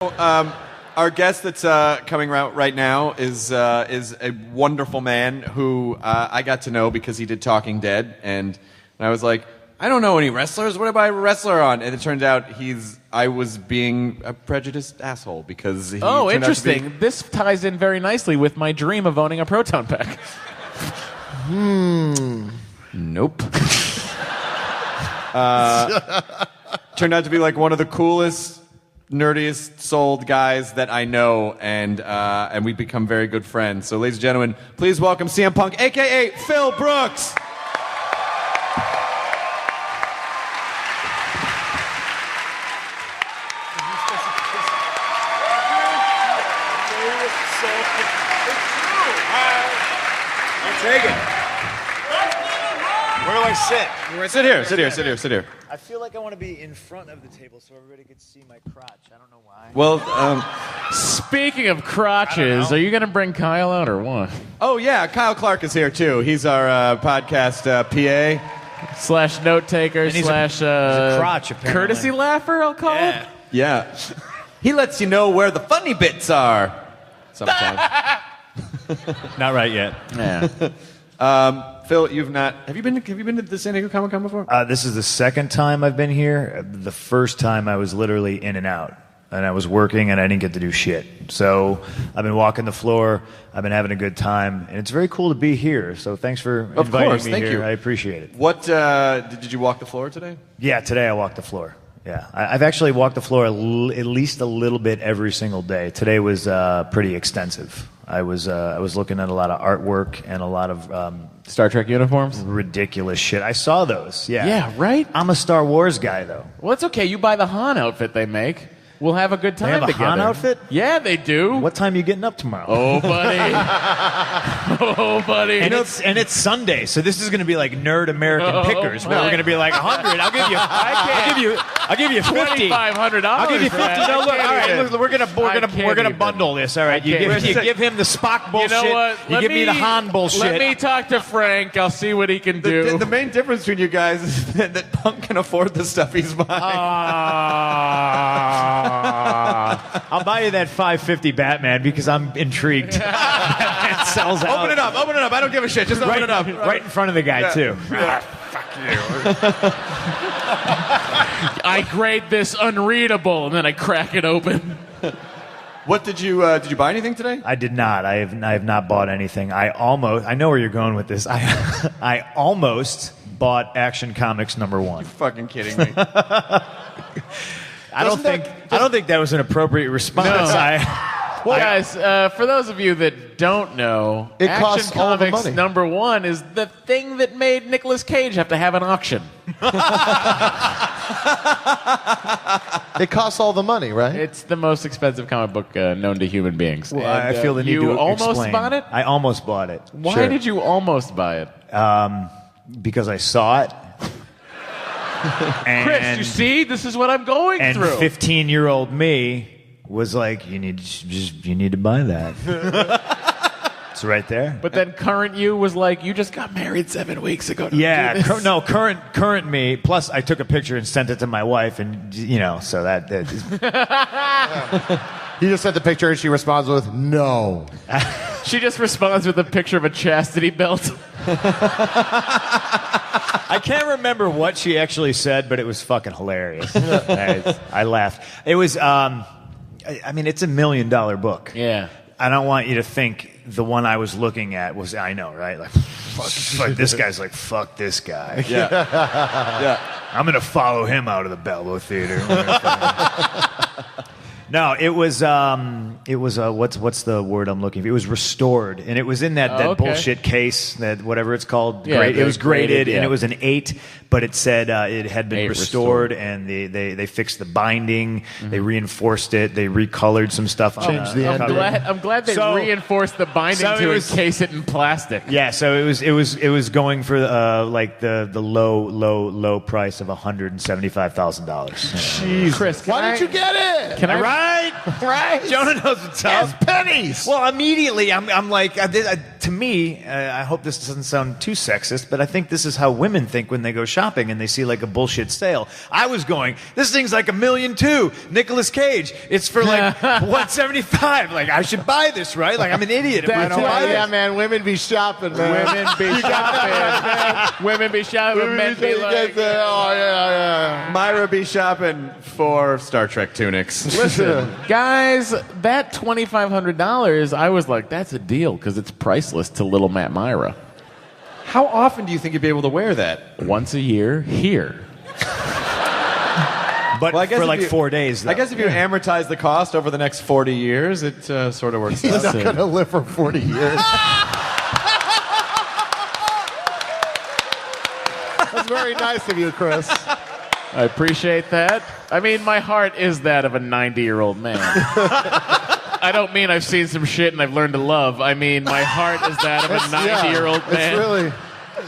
Our guest that's coming out right now is a wonderful man who I got to know because he did Talking Dead, and I was like, I don't know any wrestlers. What about a wrestler on? And it turned out I was being a prejudiced asshole because he Oh, turned interesting. out to be... This ties in very nicely with my dream of owning a proton pack. Nope. Turned out to be like one of the coolest, nerdiest souled guys that I know, and we've become very good friends. So, ladies and gentlemen, please welcome CM Punk, a.k.a. Phil Brooks. Take it. Where do I sit? Sit here. I feel like I want to be in front of the table so everybody can see my crotch. I don't know why. Well, Speaking of crotches, are you going to bring Kyle out or what? oh yeah, Kyle Clark is here too. He's our podcast PA. Slash note taker, And he's slash a crotch, apparently. courtesy laugher, I'll call him. Yeah. He lets you know where the funny bits are. Sometimes. Not right yet. Yeah. Phil, have you been to the San Diego Comic-Con before? This is the second time I've been here. The first time I was literally in and out. And I was working and I didn't get to do shit. So I've been walking the floor. I've been having a good time. And it's very cool to be here. So thanks for inviting me thank here. you. I appreciate it. What, did you walk the floor today? Yeah, today I walked the floor. Yeah, I've actually walked the floor at least a little bit every single day. Today was pretty extensive. I was looking at a lot of artwork and a lot of Star Trek uniforms? ridiculous shit. I saw those. Yeah. Yeah, right? I'm a Star Wars guy though. Well, it's okay. You buy the Han outfit they make. We'll have a good time have a together. Han outfit? Yeah, they do. What time are you getting up tomorrow? Oh, buddy. Oh, buddy. And it's Sunday, so this is going to be like Nerd American Pickers, where we're going to be like 100. I'll give you 50. $2,500. I'll give you 50. No, look, all right, look, we're gonna bundle this. All right, you give him the Spock bullshit. You know what? You give me the Han bullshit. Let me talk to Frank. I'll see what he can do. The main difference between you guys is that Punk can afford the stuff he's buying. I'll buy you that $550 Batman because I'm intrigued. It sells out. Open it up. I don't give a shit. Just open it up. Right in front of the guy, too. Fuck you. I grade this unreadable, and then I crack it open. What did you buy anything today? I did not. I have not bought anything. I know where you're going with this. I almost bought Action Comics #1. Fucking kidding me. I don't think that was an appropriate response. No. Guys, for those of you that don't know, It Action costs all the Comics money. #1 is the thing that made Nicolas Cage have to have an auction. It costs all the money, right? It's the most expensive comic book known to human beings. Well, And, I feel the need you to almost explain. bought it? I almost bought it. Why Sure. did you almost buy it? Because I saw it. And Chris, you see? This is what I'm going and through. 15-year-old me was like, you need to buy that. It's right there. But then current you was like, you just got married 7 weeks ago. Don't Yeah, do this. current me. Plus, I took a picture and sent it to my wife, and so that is, He just sent the picture and she responds with, no. She just responds with a picture of a chastity belt. I can't remember what she actually said, but it was fucking hilarious. I laughed. It was, I mean, it's $1 million book. Yeah. I don't want you to think the one I was looking at was, I know, right? Like, fuck this guy's like, fuck this guy. Yeah. I'm going to follow him out of the Balboa Theater. No, it was what's the word I'm looking for? It was restored, and it was in that okay. bullshit case, that whatever it's called. Yeah, It was graded, yeah. and it was an 8, but it said it had been 8 restored, restored. and they fixed the binding, they reinforced it, they recolored some stuff. on Changed the ending. I'm glad they So- reinforced the binding so it to was- encase it in plastic. Yeah, so it was going for like the low price of $175,000. Jeez. Chris, Why didn't you get it? Can I? Right? Jonah knows what's up. It's pennies. Well, immediately I'm like, to me, I hope this doesn't sound too sexist, but I think this is how women think when they go shopping and they see like a bullshit sale. I was going, this thing's like $1.2 million. Nicolas Cage. It's for like $175. Like I should buy this, right? Like I'm an idiot if I don't buy this. Yeah, man. Women be shopping, man. Women be shopping. Women be shopping. Men be like, oh yeah. Myra be shopping for Star Trek tunics. listen, guys, that $2,500, I was like, that's a deal because it's priceless to little Matt Myra. How often do you think you'd be able to wear that? Once a year here. But Well, I guess for if like you- 4 days, though. I guess if you amortize the cost over the next 40 years, it sort of works He's out. not gonna live for 40 years. That's very nice of you, Chris. I appreciate that. I mean, my heart is that of a 90-year-old man. I don't mean I've seen some shit and I've learned to love. I mean, my heart is that of a 90-year-old man. It's really.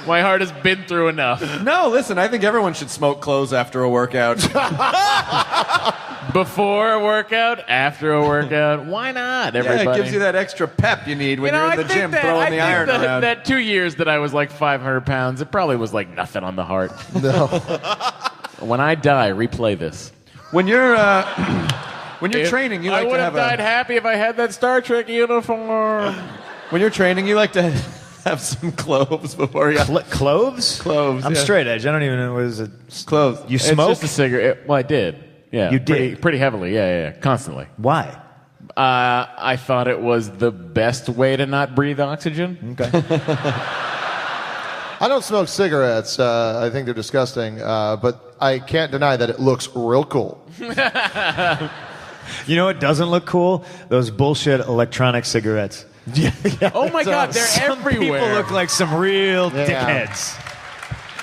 My heart has been through enough. No, listen, I think everyone should smoke clothes after a workout. Before a workout, after a workout, why not, everybody? Yeah, it gives you that extra pep you need when you're in the gym throwing the iron around. That 2 years that I was like 500 pounds, it probably was like nothing on the heart. No. When I die, replay this. When you're training, you I like would to have have died happy if I had that Star Trek uniform. When you're training, you like to have some cloves before you. Cloves? Cloves, I'm yeah. straight edge. I don't even know what is it. Cloves. You It's smoke? just a cigarette. Well, I did. Yeah, You did? pretty heavily. Yeah, constantly. Why? I thought it was the best way to not breathe oxygen. Okay. I don't smoke cigarettes. I think they're disgusting. But I can't deny that it looks real cool. You know what doesn't look cool? Those bullshit electronic cigarettes. Oh my God, they're Some everywhere. people look like some real Yeah. dickheads.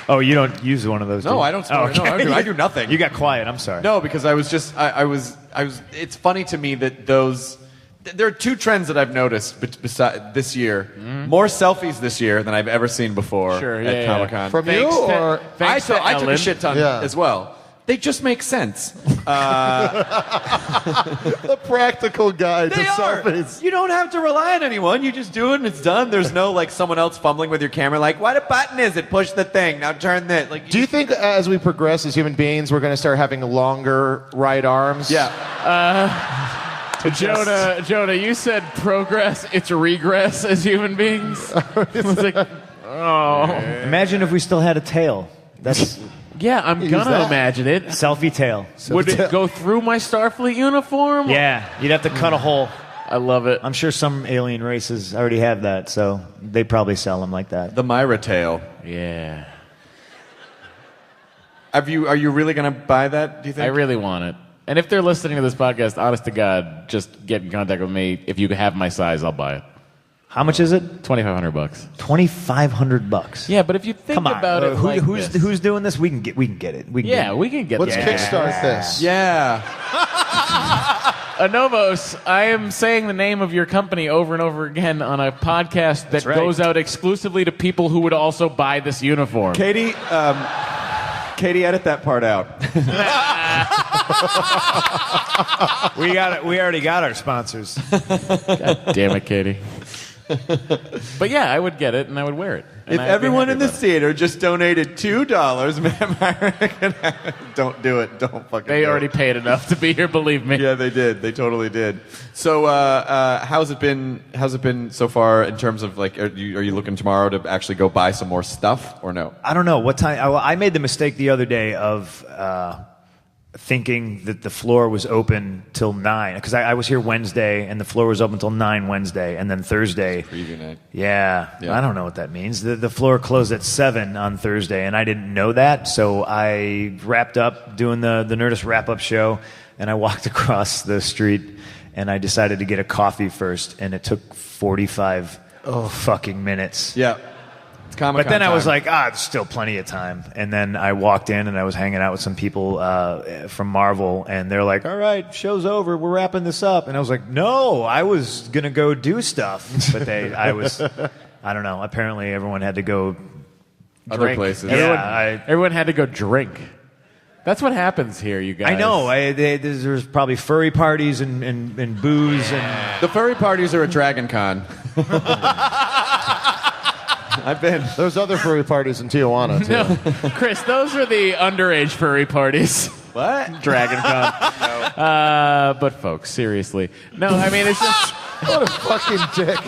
Oh, you don't use one of those? do No, you? I don't smoke. No, I do nothing. You got quiet. I'm sorry. No, because I was. It's funny to me that there are two trends that I've noticed beside this year. More selfies this year than I've ever seen before Sure, at yeah. Comic-Con. From you or Thanks to I took a Ellen. shit ton Yeah. as well. They just make sense. the practical guide to They are. selfies? You don't have to rely on anyone. You just do it and it's done. There's no like someone else fumbling with your camera. Like, what button is it? Push the thing. Now turn this. Like, Do you think as we progress as human beings, we're going to start having longer right arms? Yeah. Jonah, you said progress. It's regress as human beings. It's like, oh, Imagine if we still had a tail. That's yeah. I'm gonna that. imagine it. selfie tail. Would it go through my Starfleet uniform? Yeah, you'd have to cut a hole. I love it. I'm sure some alien races already have that, so they probably sell them like that. The Myra tail. Yeah, Are you really going to buy that, do you think? I really want it. And if they're listening to this podcast, honest to God, just get in contact with me. If you have my size, I'll buy it. How much is it? $2,500. $2,500. Yeah, but if you think Come on, about it, like who's this. who's doing this? We can get it. We can Yeah, get it. we can get Let's that. kickstart this. Yeah. Anovos, I am saying the name of your company over and over again on a podcast that right. goes out exclusively to people who would also buy this uniform. Katie, edit that part out. We got it. We already got our sponsors. Damn it, Katie. But yeah, I would get it and I would wear it. And If I'd be everyone happy in this about it. theater just donated $2, don't do it. Don't fucking They do already it. paid enough to be here, believe me. Yeah, they did. They totally did. So, how's it been? How's it been so far in terms of like, are you looking tomorrow to actually go buy some more stuff or no? I don't know what time. I made the mistake the other day of thinking that the floor was open till 9 because I was here Wednesday and the floor was open till 9 Wednesday and then Thursday. Preview night. Yeah, Yeah. I don't know what that means. The floor closed at 7 on Thursday and I didn't know that, so I wrapped up doing the Nerdist wrap-up show and I walked across the street and I decided to get a coffee first and it took 45 fucking minutes. Yeah. It's Comic-Con But then I was time. like, there's still plenty of time. And then I walked in and I was hanging out with some people from Marvel, and they're like, all right, show's over. We're wrapping this up. And I was like, no, I was going to go do stuff. But I don't know. Apparently everyone had to go. other drink. places. Yeah, Everyone had to go drink. That's what happens here, you guys. I know. There's probably furry parties and booze. And The furry parties are at Dragon Con. I've been. There's other furry parties in Tijuana, too. No, Chris, those are the underage furry parties. What? Dragon Con. But folks, seriously. No, I mean, it's just... What a fucking dick.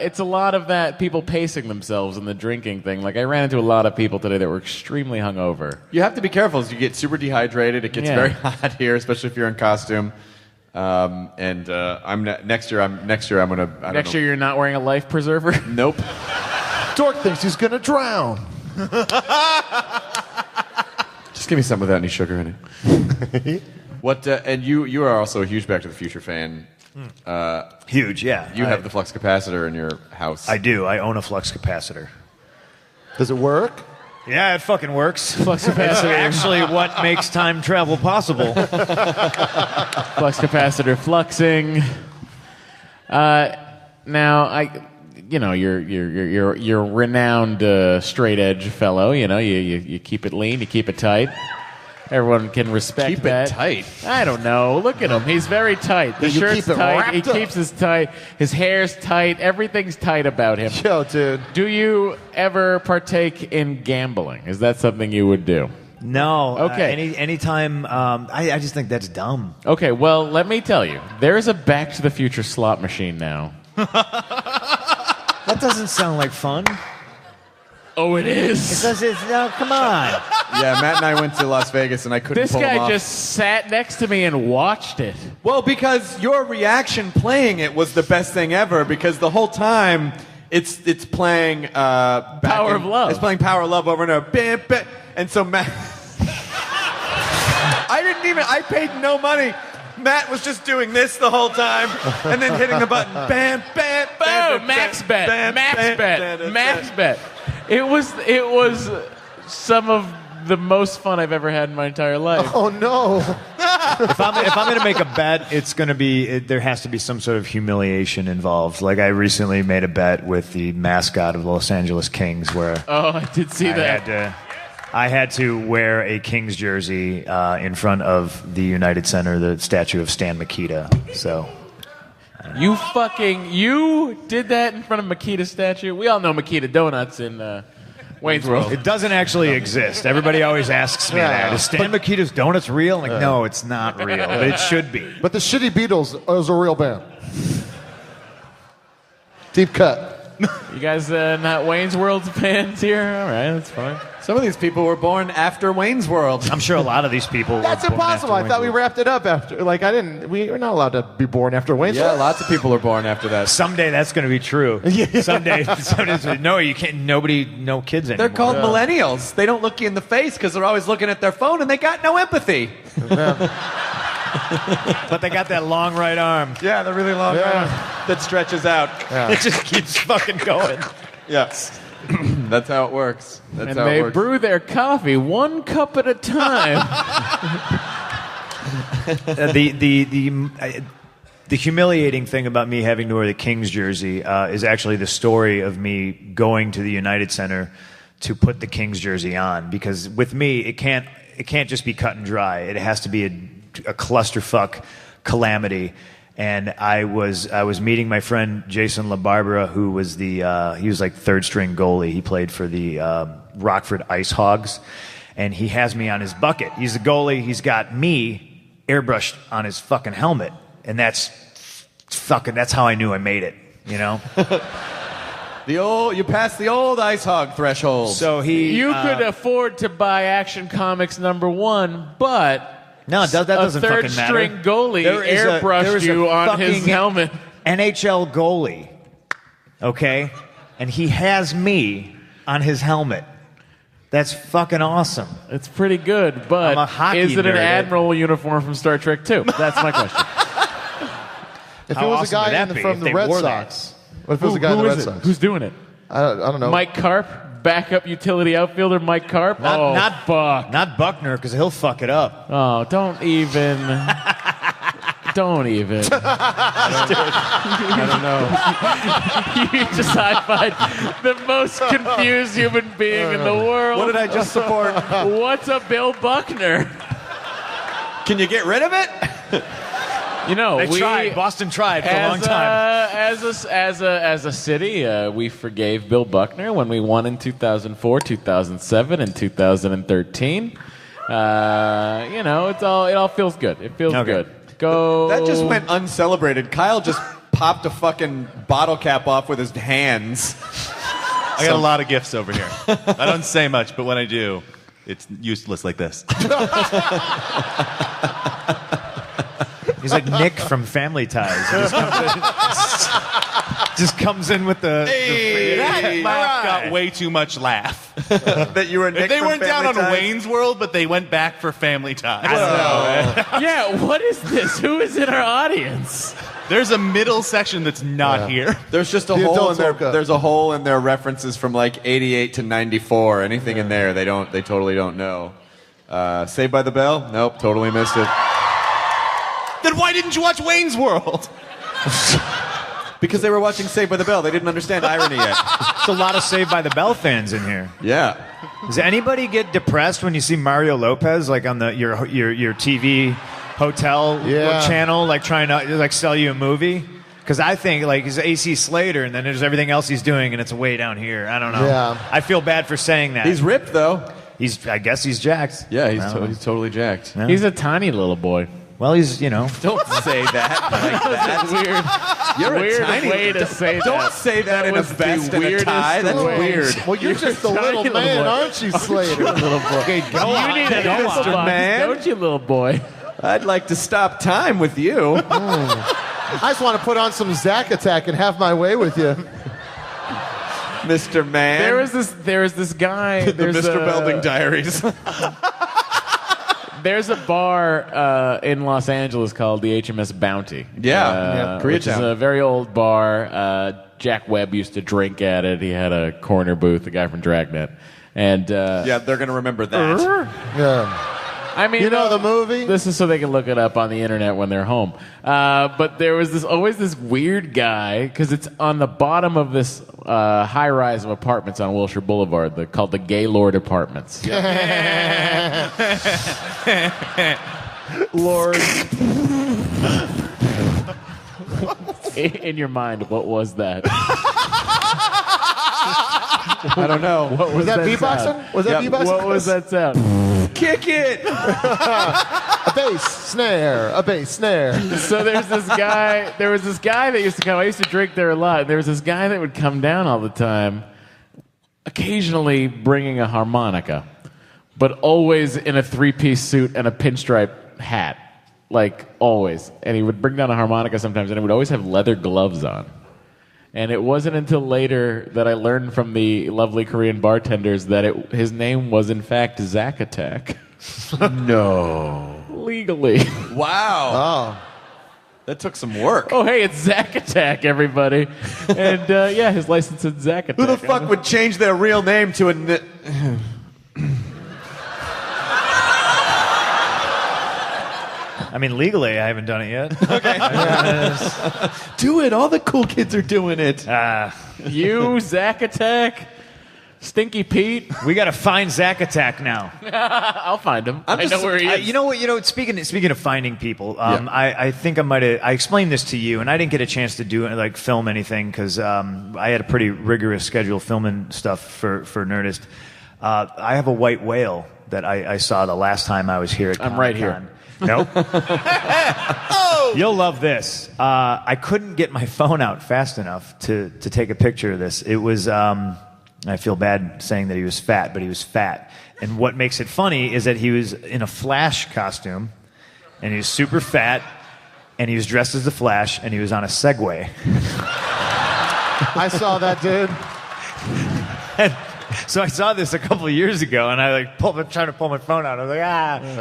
It's a lot of that, people pacing themselves and the drinking thing. Like, I ran into a lot of people today that were extremely hungover. You have to be careful as you get super dehydrated. It gets very hot here, especially if you're in costume. Next year I'm gonna. Next year you're not wearing a life preserver? Nope. Dork thinks he's gonna drown. Just give me something without any sugar in it. What? And you are also a huge Back to the Future fan. Huge, yeah. You have the flux capacitor in your house. I do. I own a flux capacitor. Does it work? Yeah, it fucking works. Flux capacitor. That's actually what makes time travel possible. Flux capacitor fluxing. Now, you're a renowned straight edge fellow. You know, you keep it lean, you keep it tight. Everyone can respect Keep that. it tight. I don't know. Look at him. He's very tight. The You shirt's keep it tight. wrapped He up. keeps his tight. His hair's tight. Everything's tight about him. Yo, dude. Do you ever partake in gambling? Is that something you would do? No. Okay. Anytime. I just think that's dumb. Okay, well, let me tell you. There is a Back to the Future slot machine now. That doesn't sound like fun. Oh, it is. No, come on. Yeah, Matt and I went to Las Vegas, and I couldn't This pull him guy off. just sat next to me and watched it. Well, because your reaction playing it was the best thing ever. Because the whole time it's playing Power of Love. It's playing Power of Love over and over. Bam, bam. And so Matt, I paid no money. Matt was just doing this the whole time, and then hitting the button. Bam, bam, bam. Boom! Max bet. bam, Max bam, bet. bam, Max bam. bet. It was some of the most fun I've ever had in my entire life. Oh, no. If I'm going to make a bet, it's going to be there has to be some sort of humiliation involved. Like I recently made a bet with the mascot of the Los Angeles Kings, where Oh, I did see that. I had to wear a Kings jersey in front of the United Center, the statue of Stan Mikita. So You did that in front of Makita's statue? We all know Makita Donuts in Wayne's World. it doesn't actually exist. Everybody always asks me that. Is Stan Mikita's Donuts real? I'm like, no, it's not real, but it should be. But the Shitty Beatles is a real band. Deep cut. You guys not Wayne's World fans here? All right, that's fine. Some of these people were born after Wayne's World. I'm sure a lot of these people. That's were born impossible. after I thought we Wayne's World. wrapped it up after. We're not allowed to be born after Wayne's Yeah, World. lots of people are born after that. Someday that's going to be true. Someday, no, you can't. No kids anymore. They're called millennials. They don't look you in the face because they're always looking at their phone and they got no empathy. But they got that long right arm. Yeah, the really long arm that stretches out. It just keeps fucking going. Yes. That's how it works. That's And how they it works. brew their coffee one cup at a time. The humiliating thing about me having to wear the Kings jersey is actually the story of me going to the United Center to put the Kings jersey on, because with me it can't just be cut and dry. It has to be a clusterfuck calamity. And I was meeting my friend Jason LaBarbera, who was he was like third string goalie. He played for the Rockford Ice Hogs, and he has me on his bucket. He's the goalie. He's got me airbrushed on his fucking helmet, and that's how I knew I made it. You know. You passed the old ice hog threshold. So You could afford to buy Action Comics #1, but No, that doesn't a fucking matter. third-string goalie There is airbrushed a you on his fucking helmet. NHL goalie, okay? And he has me on his helmet. That's fucking awesome. It's pretty good, but I'm a hockey is it an nerd. Admiral uniform from Star Trek 2? That's my question. If How it was awesome a would guy that be from if the they Red wore that? Sox. What if it was a guy in the Who Red is it? Sox? Who's doing it? I don't know. Mike Karp, backup utility outfielder Mike Karp? Fuck. Not Buckner, because he'll fuck it up. Oh, don't even. Don't even. I don't know. You just high-fived the most confused human being in the world. What did I just support? What's a Bill Buckner? Can you get rid of it? You know, They tried. Boston tried for a long time. As a city, we forgave Bill Buckner when we won in 2004, 2007, and 2013. It all feels good. It feels good. Go. That just went uncelebrated. Kyle just popped a fucking bottle cap off with his hands. I got a lot of gifts over here. I don't say much, but when I do, it's useless like this. He's like Nick from Family Ties. He just comes in with the. That laugh got way too much laugh. That you were Nick They from weren't down Family on Ties? Wayne's World, but they went back for Family Ties. Yeah, what is this? Who is in our audience? There's a middle section that's not here. There's just a The hole in adults their. woke up. There's a hole in their references from like 88 to 94. Anything in there, they totally don't know. Saved by the Bell? Nope, totally missed it. Then why didn't you watch Wayne's World? Because they were watching Saved by the Bell. They didn't understand irony yet. There's a lot of Saved by the Bell fans in here. Yeah. Does anybody get depressed when you see Mario Lopez like on your TV hotel channel, like trying to like sell you a movie? Because I think like he's AC Slater, and then there's everything else he's doing, and it's way down here. I don't know. Yeah. I feel bad for saying that. He's ripped, though. I guess he's jacked. Yeah, I don't know. he's totally jacked. Yeah. He's a tiny little boy. Well, he's Don't say that like that. Weird. You're Weird a tiny way to say that. Don't say that in a was the vest and a weirdest tie. That's way. weird. Well, you're just a little tiny man, little boy. aren't you, Slater? little boy. Okay, go You on. need a Go Mr. on. Man. Don't you, little boy? I'd like to stop time with you. I just want to put on some Zack Attack and have my way with you. Mr. Man. There was this guy. the Mr. Belding Diaries. There's a bar in Los Angeles called the HMS Bounty. Yeah. Which is Koreatown. a very old bar. Jack Webb used to drink at it. He had a corner booth, the guy from Dragnet. And Yeah, they're going to remember that. Yeah. I mean, You know the movie? This is so they can look it up on the internet when they're home. But there was always this weird guy, because it's on the bottom of this high rise of apartments on Wilshire Boulevard, called the Gaylord Apartments. Lord. In your mind, what was that? I don't know. What Was that sound? beatboxing? Was that Yep. beatboxing? What was that sound? Kick it! A bass snare. A bass snare. So there was this guy that used to come. I used to drink there a lot. And there was this guy that would come down all the time, occasionally bringing a harmonica, but always in a three-piece suit and a pinstripe hat, like always. And he would bring down a harmonica sometimes, and he would always have leather gloves on. And it wasn't until later that I learned from the lovely Korean bartenders that his name was in fact Zack Attack. No. Legally. Wow. Oh. That took some work. Oh, hey, it's Zack Attack, everybody. And yeah, his license is Zack Attack. Who the fuck would change their real name to a... I mean, legally, I haven't done it yet. Do it. All the cool kids are doing it. You, Zack Attack, Stinky Pete. We got to find Zack Attack now. I'll find him. I just- know where he is. You know what? Speaking of finding people, I think I explained this to you, and I didn't get a chance to do it, like film anything because I had a pretty rigorous schedule filming stuff for Nerdist. I have a white whale that I saw the last time I was here at I'm right Comic-Con. Nope. You'll love this. I couldn't get my phone out fast enough to take a picture of this. It was. I feel bad saying that he was fat, but he was fat. And what makes it funny is that he was in a Flash costume, and he was super fat, and he was dressed as the Flash, and he was on a Segway. I saw that, dude. And so I saw this a couple of years ago, and I trying to pull my phone out. I was like,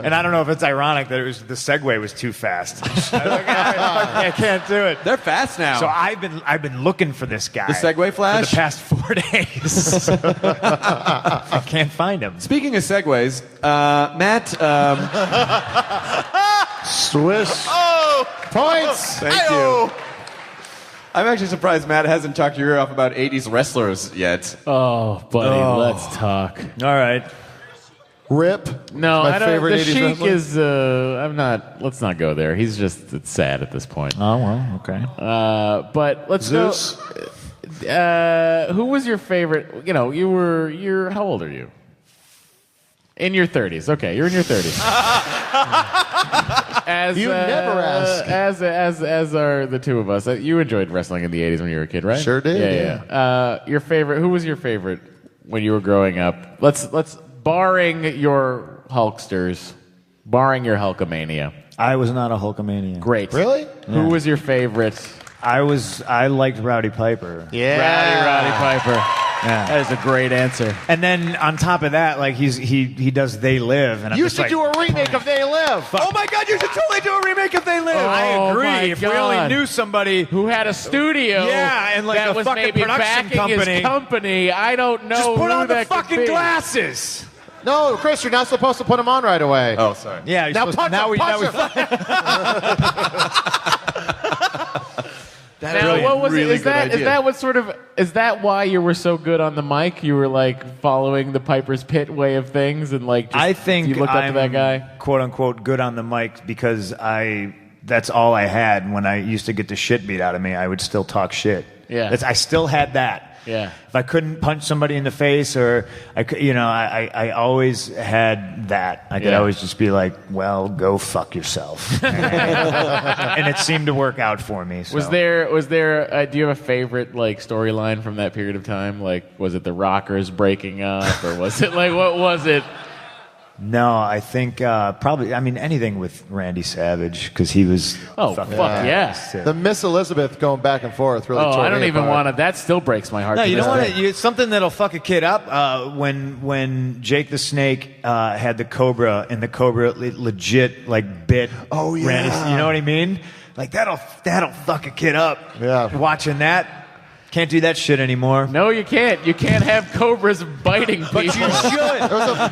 And I don't know if it's ironic that the Segway was too fast. I was like, I can't do it. They're fast now. So I've been looking for this guy. The Segway Flash? For the past 4 days. I can't find him. Speaking of segues, Matt, Swish. Oh! Points! thank you. I'm actually surprised Matt hasn't talked your ear off about 80s wrestlers yet. Oh, buddy, let's talk. All right. Rip. No, my I don't. favorite The 80s Sheik wrestler. is. I'm not. Let's not go there. He's just it's sad at this point. Oh well, okay. But let's Zeus. go. Who was your favorite? You know, you're. How old are you? In your 30s. Okay, you're in your 30s. As You never ask. As are the two of us. You enjoyed wrestling in the 80s when you were a kid, right? Sure did, Yeah. Your favorite? Who was your favorite when you were growing up? Let's barring your Hulksters, barring your Hulkamania. I was not a Hulkamania. Great. Really? Who was your favorite? I liked Rowdy Piper. Yeah. Roddy Piper. Yeah. That is a great answer. And then on top of that, like he does They Live, and I'm You just should like, do a remake of They Live. Oh my God! You should totally do a remake of They Live. I Oh, agree. my If we only God. knew somebody Who had a studio? Yeah, and like that a was fucking maybe production backing company. his company. I don't know. just put who on the that could fucking be. glasses. No, Chris, you're not supposed to put them on right away. Oh, sorry. Yeah, you're Now supposed punch to, now him, we punch now we Now, what was really it? Is good that is idea. that what sort of is that why you were so good on the mic? You were like following the Piper's Pit way of things, and like just, I think you looked up I'm to that guy. quote unquote good on the mic because that's all I had when I used to get the shit beat out of me. I would still talk shit. Yeah. I still had that. Yeah. If I couldn't punch somebody in the face, or I always had that. I could Yeah. always just be like, "Well, go fuck yourself," and it seemed to work out for me. So. Was there? Do you have a favorite like storyline from that period of time? Like, was it the Rockers breaking up, or was it like what was it? No, I think probably. I mean, anything with Randy Savage because he was. Oh, fucking fuck yeah. The Miss Elizabeth going back and forth really Oh, tore I don't me even apart. want to. That still breaks my heart. No, to you this don't want day. to. It's something that'll fuck a kid up. When Jake the Snake had the Cobra and the Cobra legit like bit. Oh, yeah. Randy, you know what I mean? Like that'll fuck a kid up. Yeah. Watching that, can't do that shit anymore. No, you can't. You can't have cobras biting people. But you should.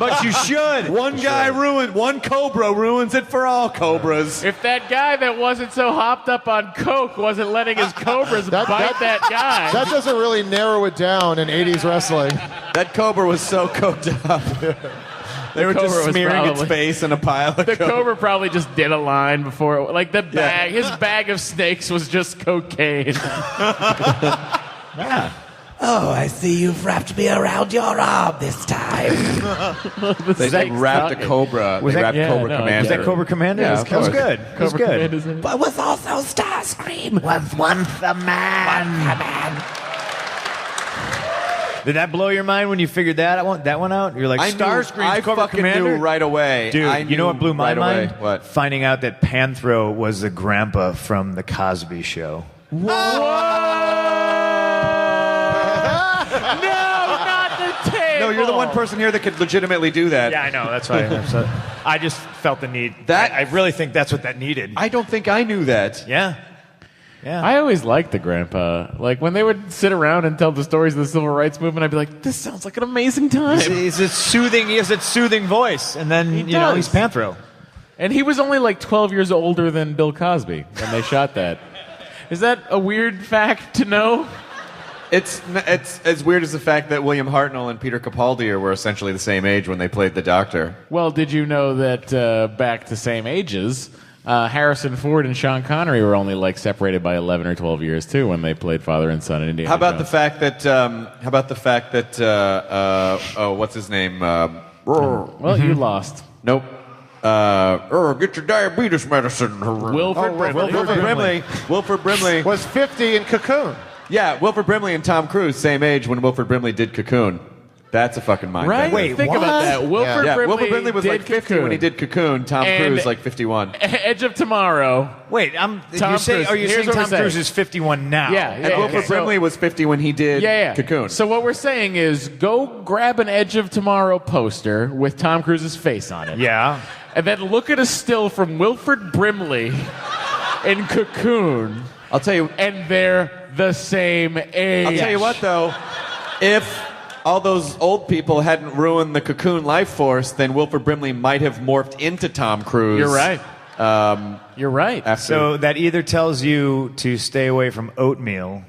But you should. One cobra ruins it for all cobras. If that guy that wasn't so hopped up on coke wasn't letting his cobras bite that guy. That doesn't really narrow it down in 80s wrestling. That cobra was so coked up. They were cobra just was smearing its probably- face in a pile of The coke. cobra probably just did a line before, like the bag. His bag of snakes was just cocaine. Oh, I see you've wrapped me around your arm this time. They wrapped a cobra. Was They that- wrapped yeah, Cobra no, Commander. Was that Cobra Commander? Yeah, that was of course. good. That was Cobra good. Commander's in it. But was also Starscream. Once a man. Did that blow your mind when you figured that one out? You're like, I Starscream's Cobra fucking Commander? knew right away. Dude, I you know what knew blew my right away. mind? What? Finding out that Panthro was the grandpa from The Cosby Show. No, you're the one person here that could legitimately do that. Yeah, I know. That's why. I just felt the need. That- I really think that's what that needed. I don't think I knew that. Yeah. Yeah. I always liked the grandpa. Like when they would sit around and tell the stories of the civil rights movement, I'd be like, "This sounds like an amazing time." He's a soothing. He has that soothing voice, and then He you know does. he's Panthro. And he was only like 12 years older than Bill Cosby when they shot that. Is that a weird fact to know? It's as weird as the fact that William Hartnell and Peter Capaldi were essentially the same age when they played the Doctor. Well, did you know that back to same ages, Harrison Ford and Sean Connery were only like separated by 11 or 12 years too when they played father and son in Indiana How about Jones. what's his name? Well, you lost. Nope. Get your diabetes medicine. Wilford Brimley. Wilford Brimley. Was 50 in Cocoon. Yeah, Wilford Brimley and Tom Cruise, same age when Wilford Brimley did Cocoon. That's a fucking mind Right? bender. Wait, Think what? about that. Wilford Yeah, Brimley, Wilford Brimley was did like 50 Cocoon. when he did Cocoon. Tom And- Cruise like 51. Edge of Tomorrow. Wait, Tom you're saying, Cruise. are you Here's saying what we're Tom Cruise saying. is 51 now? Yeah, And yeah. Wilford okay. Brimley was 50 when he did Cocoon. So what we're saying is go grab an Edge of Tomorrow poster with Tom Cruise's face on it. Yeah. And then look at a still from Wilford Brimley in Cocoon, I'll tell you. and they're the same age. I'll tell you what, though. If all those old people hadn't ruined the Cocoon life force, then Wilford Brimley might have morphed into Tom Cruise. You're right. You're right. After, So that either tells you to stay away from oatmeal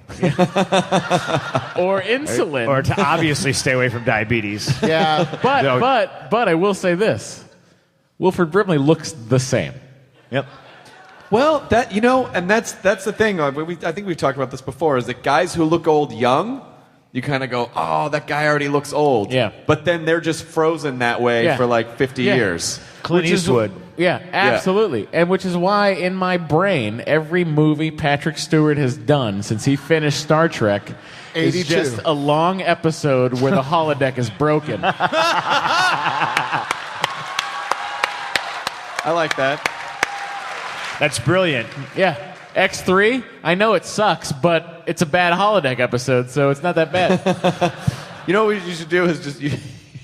Or insulin. or to obviously stay away from diabetes. Yeah. but I will say this. Wilford Brimley looks the same. Yep. well, that and that's the thing. I think we've talked about this before. Is that guys who look old young, you kind of go, oh, that guy already looks old. Yeah. But then they're just frozen that way Yeah. for like 50 Yeah. years. Clint Eastwood. Yeah, absolutely. And which is why in my brain, every movie Patrick Stewart has done since he finished Star Trek is 82. just a long episode where the holodeck is broken. I like that. That's brilliant. Yeah. X3, I know it sucks, but it's a bad holodeck episode, so it's not that bad. You know what you should do is just you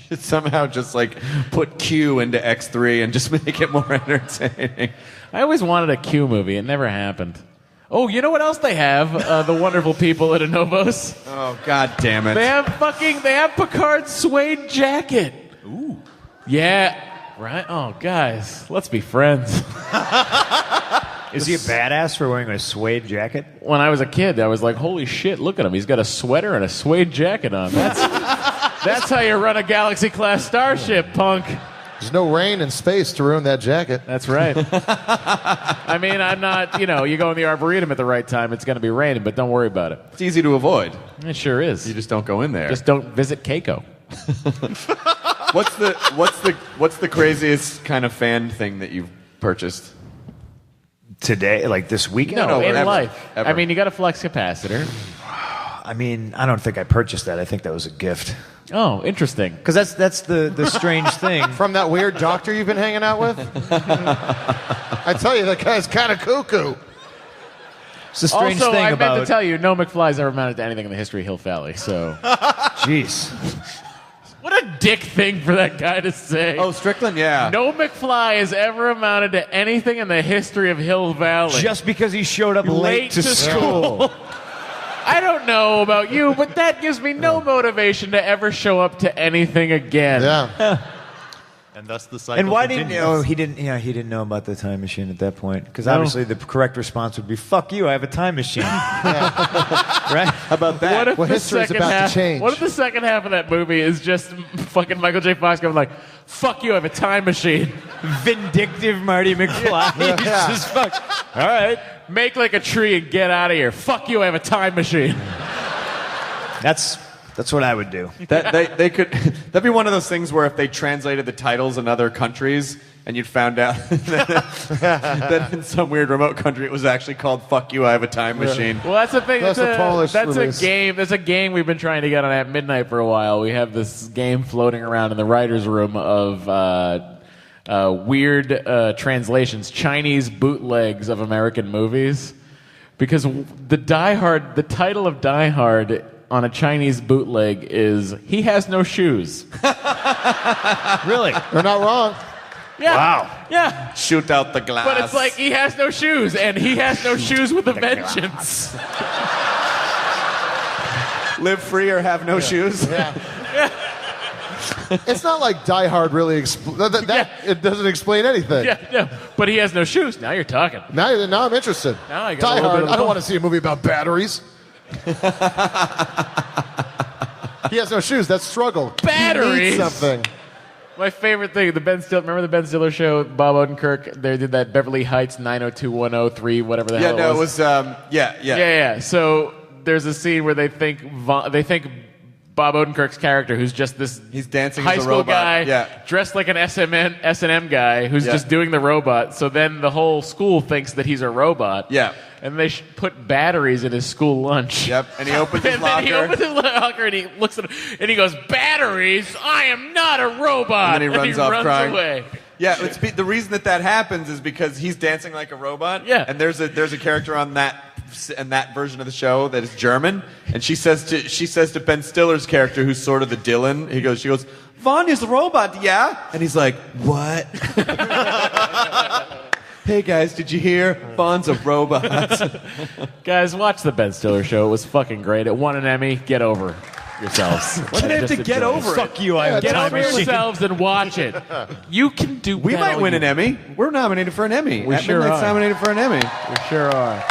should somehow just like put Q into X3 and just make it more entertaining. I always wanted a Q movie. It never happened. Oh, you know what else they have? The wonderful people at Anovos. Oh God damn it! They have Picard's suede jacket. Ooh. Yeah. Right? Oh, guys, let's be friends. Is he a badass for wearing a suede jacket? When I was a kid, I was like, holy shit, look at him. He's got a sweater and a suede jacket on. That's how you run a Galaxy-class starship, punk. There's no rain in space to ruin that jacket. That's right. I mean, I'm not, you go in the Arboretum at the right time, it's going to be raining, but don't worry about it. It's easy to avoid. It sure is. You just don't go in there. Just don't visit Keiko. What's the craziest kind of fan thing that you've purchased? Today, like this weekend? No, in ever, life. ever. I mean, you got a flux capacitor. I mean, I don't think I purchased that. I think that was a gift. Oh, interesting. Because that's the strange thing. From that weird doctor you've been hanging out with? I tell you, that guy's kind of cuckoo. It's the strange Also, thing I about... meant to tell you, no McFly's ever amounted to anything in the history of Hill Valley, so... Jeez. What a dick thing for that guy to say. Oh, Strickland, yeah. No McFly has ever amounted to anything in the history of Hill Valley. Just because he showed up late to school. I don't know about you, but that gives me no motivation to ever show up to anything again. Yeah. And thus the cycle And why continues. didn't he didn't know about the time machine at that point? Because obviously the correct response would be, fuck you, I have a time machine. Right? How about that? What if Well, the history's second about to half, change. What if the second half of that movie is just fucking Michael J. Fox going like, fuck you, I have a time machine. Vindictive Marty McFly. He's just fuck. All right. Make like a tree and get out of here. Fuck you, I have a time machine. That's what I would do. They could. That'd be one of those things where if they translated the titles in other countries, and you'd found out that in some weird remote country it was actually called "Fuck You, I Have a Time Machine." Well, that's the thing. That's a Polish release. a game. That's a game we've been trying to get on at midnight for a while. We have this game floating around in the writers' room of weird translations, Chinese bootlegs of American movies, because the title of Die Hard on a Chinese bootleg is "He Has No Shoes." Really? They're not wrong. Yeah. Wow. Yeah. Shoot out the glass. But it's like he has no shoes, and he has no shoes with a vengeance. live free or have no shoes. It's not like Die Hard really it doesn't explain anything. Yeah, no. But he has no shoes. Now you're talking. Now I'm interested. Now I got a Die little Hard. bit of I don't both. want to see a movie about batteries. He has no shoes. That's struggle. Batteries? He needs something. My favorite thing, remember the Ben Stiller show, Bob Odenkirk? They did that Beverly Heights 90210, whatever the hell Yeah, it no, was. it was Yeah. So there's a scene where they think Bob Odenkirk's character, who's just this He's dancing high as a school robot. guy, Yeah. dressed like an S&M guy, who's Yeah. just doing the robot. So then the whole school thinks that he's a robot. Yeah. And they put batteries in his school lunch. Yep, and he opens his And then he locker. opens his locker and he looks at him and he goes, "Batteries? I am not a robot." And then he runs off crying. away. Yeah, the reason that happens is because he's dancing like a robot. Yeah. And there's a character on that version of the show that is German, and she says to Ben Stiller's character, who's sort of the Dylan, she goes, "Vanya's a robot, yeah?" And he's like, "What?" Hey guys, did you hear? Vaughn's a robot. Guys, watch the Ben Stiller show. It was fucking great. It won an Emmy. Get over it. yourselves. Why do they have to get over it? Fuck you, I have a Get time over machine. yourselves and watch it. You can do. We might win an Emmy. We're nominated for an Emmy. We At sure Midnight's are. nominated for an Emmy. We sure are.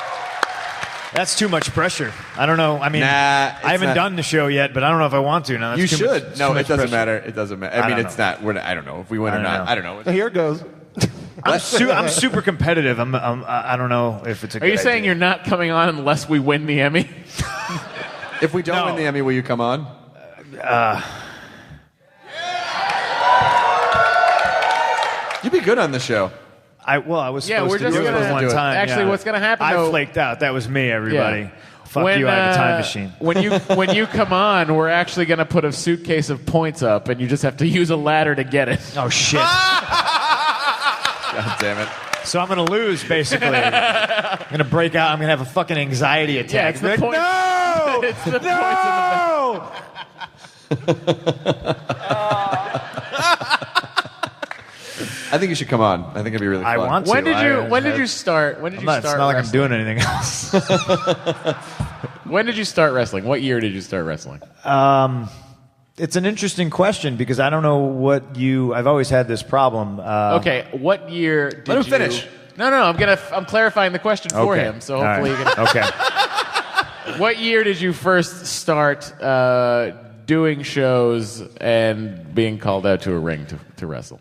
That's too much pressure. I don't know. I mean, Nah, I haven't not. done the show yet, but I don't know if I want to. No, that's You too much- should. too No, much it doesn't pressure. matter. It doesn't matter. I I mean, don't it's know. not. I don't know if we win or I don't not. know. I don't know. Here it goes. I'm super competitive. I don't know if it's a Are you good saying idea. you're not coming on unless we win the Emmy? If we don't No. win the Emmy, will you come on? You'd be good on the show. I was Yeah, supposed we're to just do it gonna- one do it. time. Actually, yeah. what's gonna happen, I though- flaked out. That was me, everybody. Yeah. Fuck you, I have a time machine. When you come on, we're actually going to put a suitcase of points up, and you just have to use a ladder to get it. Oh, shit. God damn it. So I'm going to lose, basically. I'm going to break out. I'm going to have a fucking anxiety attack. Yeah, it's the Like, point. No! It's the points in the back. I think you should come on. I think it'd be really fun. I want to. When did you I- start? When did I'm you not, it's start not like I'm wrestling? doing anything else. When did you start wrestling? What year did you start wrestling? It's an interesting question because I don't know what you. I've always had this problem. Okay, what year did Let him you... finish. No, I'm clarifying the question for Okay. him, so All hopefully right. you can... Okay. What year did you first start doing shows and being called out to a ring to wrestle?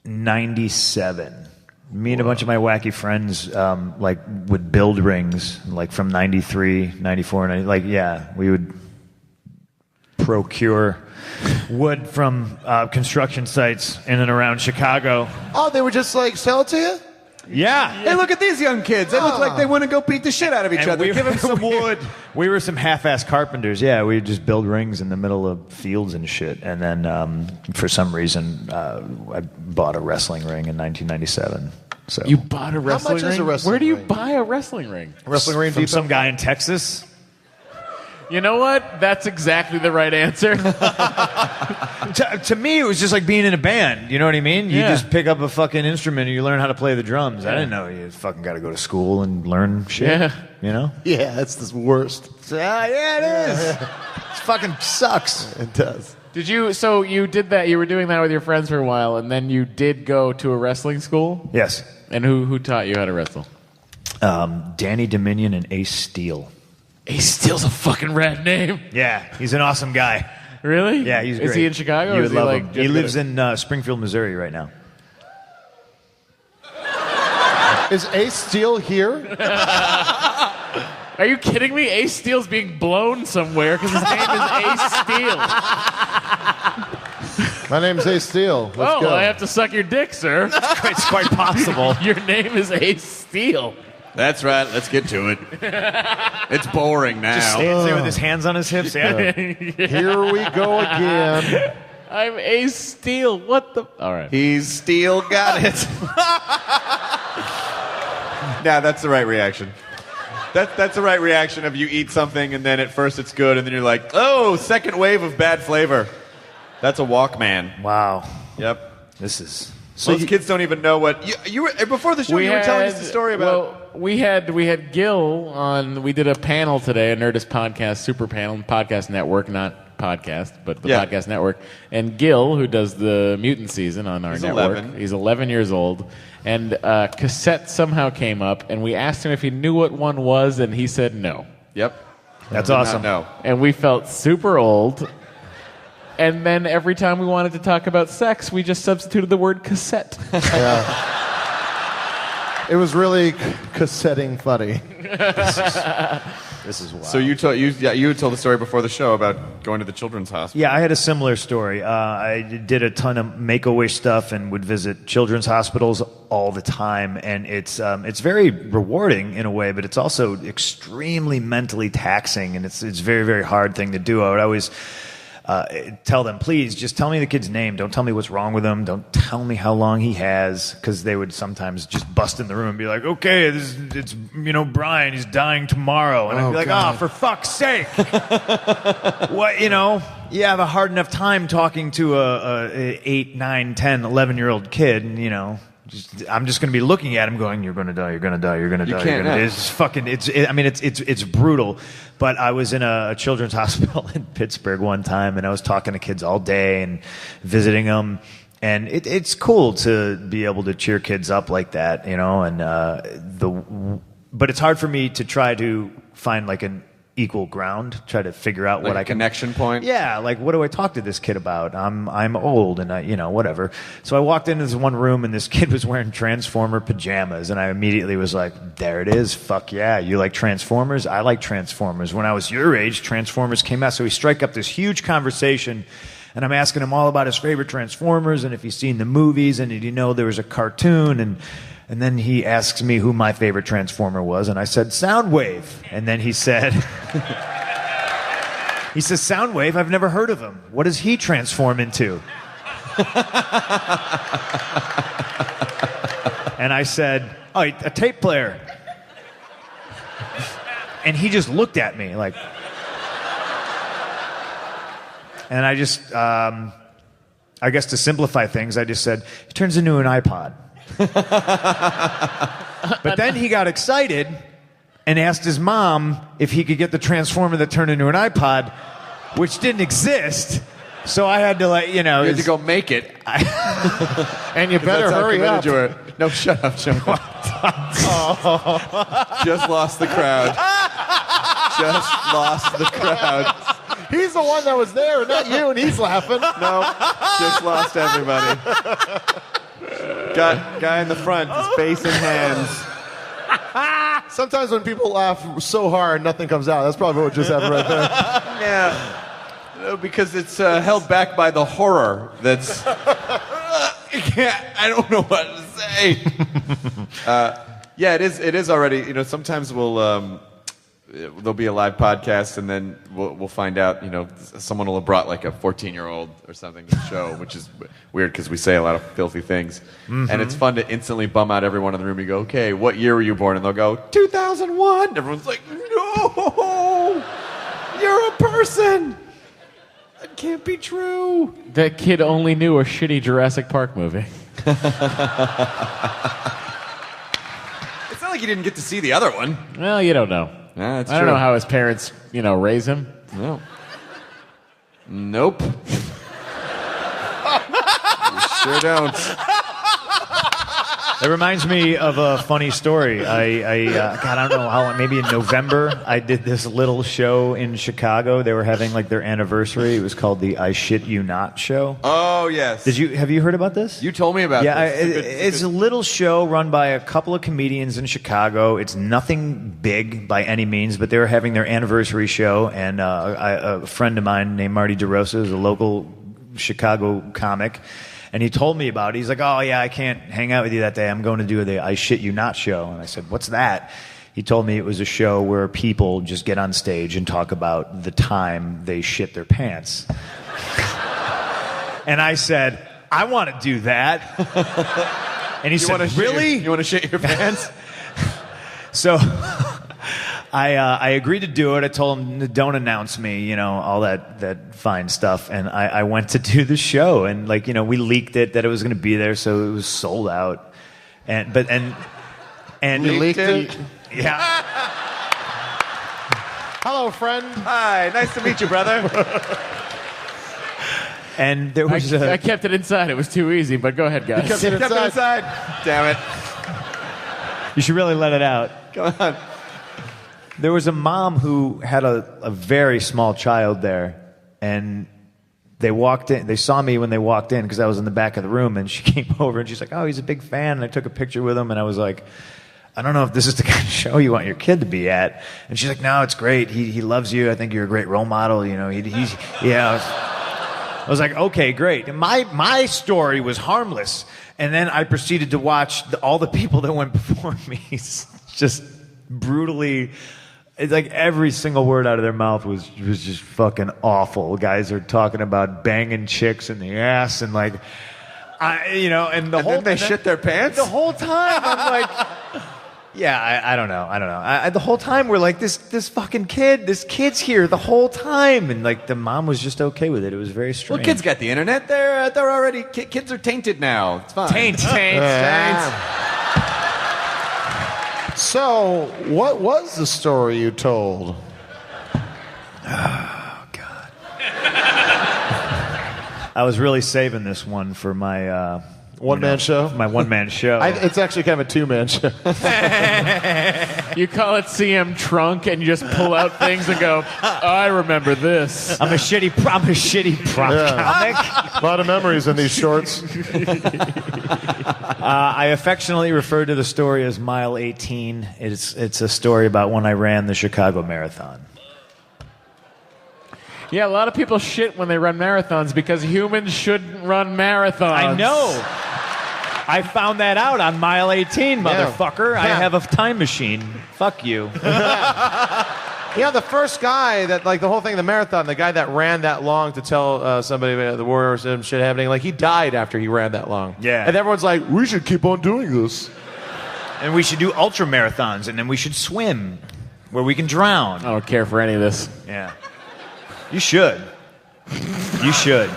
97. Me and a bunch of my wacky friends would build rings from 93, 94, 90, we would procure wood from construction sites in and around Chicago. Oh, they were just like, sell it to you? Yeah. Hey, look at these young kids. They look like they want to go beat the shit out of each And other. we- Give them some wood. We were some half-ass carpenters. Yeah, we'd just build rings in the middle of fields and shit. And then for some reason, I bought a wrestling ring in 1997. So You bought a wrestling much ring? is a wrestling Where do you ring? buy a wrestling ring? Wrestling ring from depot? some guy in Texas. You know what? That's exactly the right answer. To me, it was just like being in a band. You know what I mean? You Yeah. just pick up a fucking instrument and you learn how to play the drums. I didn't know you fucking got to go to school and learn shit. Yeah. You know? Yeah, that's the worst. Yeah, it is. It fucking sucks. It does. So you did that, you were doing that with your friends for a while, and then you did go to a wrestling school? Yes. And who taught you how to wrestle? Danny Dominion and Ace Steel. Ace Steel's a fucking rad name. Yeah, he's an awesome guy. Really? Yeah, he's great. Is he in Chicago? You or would is he love like him. just He lives good in Springfield, Missouri right now. Is Ace Steel here? Are you kidding me? Ace Steel's being blown somewhere because his name is Ace Steel. My name's Ace Steel. Let's Oh, go. I have to suck your dick, sir. It's quite possible. Your name is Ace Steel. That's right. Let's get to it. It's boring now. Just stands there with his hands on his hips. Yeah. Here we go again. I'm Ace Steel. What the? All right. He's still got it. Nah, that's the right reaction. That's the right reaction of you eat something and then at first it's good and then you're like, oh, second wave of bad flavor. That's a Walkman. Wow. Yep. This is. Most kids don't even know what you were before the show. You were telling us the story about. Well, we had Gil on. We did a panel today, a Nerdist podcast, super panel, podcast network, not podcast, but the Yeah. podcast network. And Gil, who does the mutant season on our He's network, 11. he's 11 years old, and cassette somehow came up, and we asked him if he knew what one was, and he said no. Yep. That's Did not awesome. know. And we felt super old. And then every time we wanted to talk about sex, we just substituted the word cassette. It was really cassetting funny. This is wild. So you told the story before the show about going to the children's hospital. Yeah, I had a similar story. I did a ton of Make-A-Wish stuff and would visit children's hospitals all the time, and it's very rewarding in a way, but it's also extremely mentally taxing, and it's a very, very hard thing to do. I would always tell them, please, just tell me the kid's name. Don't tell me what's wrong with him. Don't tell me how long he has, because they would sometimes just bust in the room and be like, okay, it's Brian, he's dying tomorrow. And I'd be like, oh, for fuck's sake. What, you have a hard enough time talking to a 8, 9, 10, 11-year-old kid, and, I'm just going to be looking at him going, you're going to die, you're going to die, you're going to die. can't not. It's fucking, it's brutal. But I was in a children's hospital in Pittsburgh one time, and I was talking to kids all day and visiting them. And it's cool to be able to cheer kids up like that, you know, but it's hard for me to try to find like an equal ground, try to figure out Like what a I can connection point? Yeah, like what do I talk to this kid about? I'm old and whatever. So I walked into this one room and this kid was wearing Transformer pajamas, and I immediately was like, there it is. Fuck yeah. You like Transformers? I like Transformers. When I was your age, Transformers came out. So we strike up this huge conversation, and I'm asking him all about his favorite Transformers and if he's seen the movies and did he know there was a cartoon, and then he asks me who my favorite Transformer was, and I said, Soundwave. And then he said, Soundwave, I've never heard of him. What does he transform into? And I said, oh, a tape player. And he just looked at me like... And I just, I guess to simplify things, I just said, he turns into an iPod. But then he got excited and asked his mom if he could get the transformer that turned into an iPod, which didn't exist. So I had to You had to go make it. And you better hurry up. No, shut up, Jim. Just lost the crowd. Just lost the crowd. He's the one that was there, not you, and he's laughing. No, just lost everybody. Guy in the front, his face in hands. Sometimes when people laugh so hard, nothing comes out. That's probably what just happened right there. Yeah. No, because it's held back by the horror that's... I don't know what to say. Yeah, it is already... You know, sometimes we'll... there'll be a live podcast, and then we'll find out, you know, someone will have brought like a 14-year-old or something to the show, which is weird because we say a lot of filthy things. Mm-hmm. And it's fun to instantly bum out everyone in the room. You go, okay, what year were you born? And they'll go, 2001. Everyone's like, no, you're a person. That can't be true. That kid only knew a shitty Jurassic Park movie. It's not like you didn't get to see the other one. Well, you don't know. Yeah, that's I don't true. know how his parents, raise him. No. Nope. You sure don't. It reminds me of a funny story. God, I don't know how long, maybe in November, I did this little show in Chicago. They were having like their anniversary. It was called the I Shit You Not show. Oh, yes. Have you heard about this? You told me about this. It's a little show run by a couple of comedians in Chicago. It's nothing big by any means, but they were having their anniversary show, and a friend of mine named Marty DeRosa is a local Chicago comic. And he told me about it. He's like, oh, yeah, I can't hang out with you that day. I'm going to do the I Shit You Not show. And I said, what's that? He told me it was a show where people just get on stage and talk about the time they shit their pants. And I said, I want to do that. And he said, really? You want to shit your pants? So I agreed to do it. I told him, don't announce me, all that fine stuff. And I went to do the show, and we leaked it that it was going to be there, so it was sold out. And You leaked it? Yeah. Hello, friend. Hi, nice to meet you, brother. And there was I kept it inside. It was too easy, but go ahead, guys. Kept it inside. Damn it. You should really let it out. Go on. There was a mom who had a very small child there, and they walked in. They saw me when they walked in because I was in the back of the room, and she came over and she's like, "Oh, he's a big fan." And I took a picture with him, and I was like, "I don't know if this is the kind of show you want your kid to be at." And she's like, "No, it's great. He loves you. I think you're a great role model. He's yeah." I was like, "Okay, great." And my story was harmless, and then I proceeded to watch all the people that went before me just brutally. It's like every single word out of their mouth was just fucking awful. Guys are talking about banging chicks in the ass and and the whole Then they shit their pants? The whole time I'm like, Yeah, I don't know. The whole time we're like, this kid's here the whole time, and like the mom was just okay with it. It was very strange. Well, kids got the internet. They're already kids are tainted now. It's fine. Taint. So, what was the story you told? Oh God. I was really saving this one for my One-man show? My one-man show. It's actually kind of a two-man show. You call it CM Trunk and you just pull out things and go, I remember this. I'm a shitty prop comic. A lot of memories in these shorts. I affectionately refer to the story as Mile 18. It's a story about when I ran the Chicago Marathon. Yeah, a lot of people shit when they run marathons because humans shouldn't run marathons. I know. I found that out on Mile 18, motherfucker. Yeah. I have a time machine. Fuck you. Yeah, the first guy that, like, the whole thing, the marathon, the guy that ran that long to tell somebody the war or some shit happening, like, he died after he ran that long. Yeah. And everyone's like, we should keep on doing this. And we should do ultra marathons, and then we should swim where we can drown. I don't care for any of this. Yeah. You should. You should.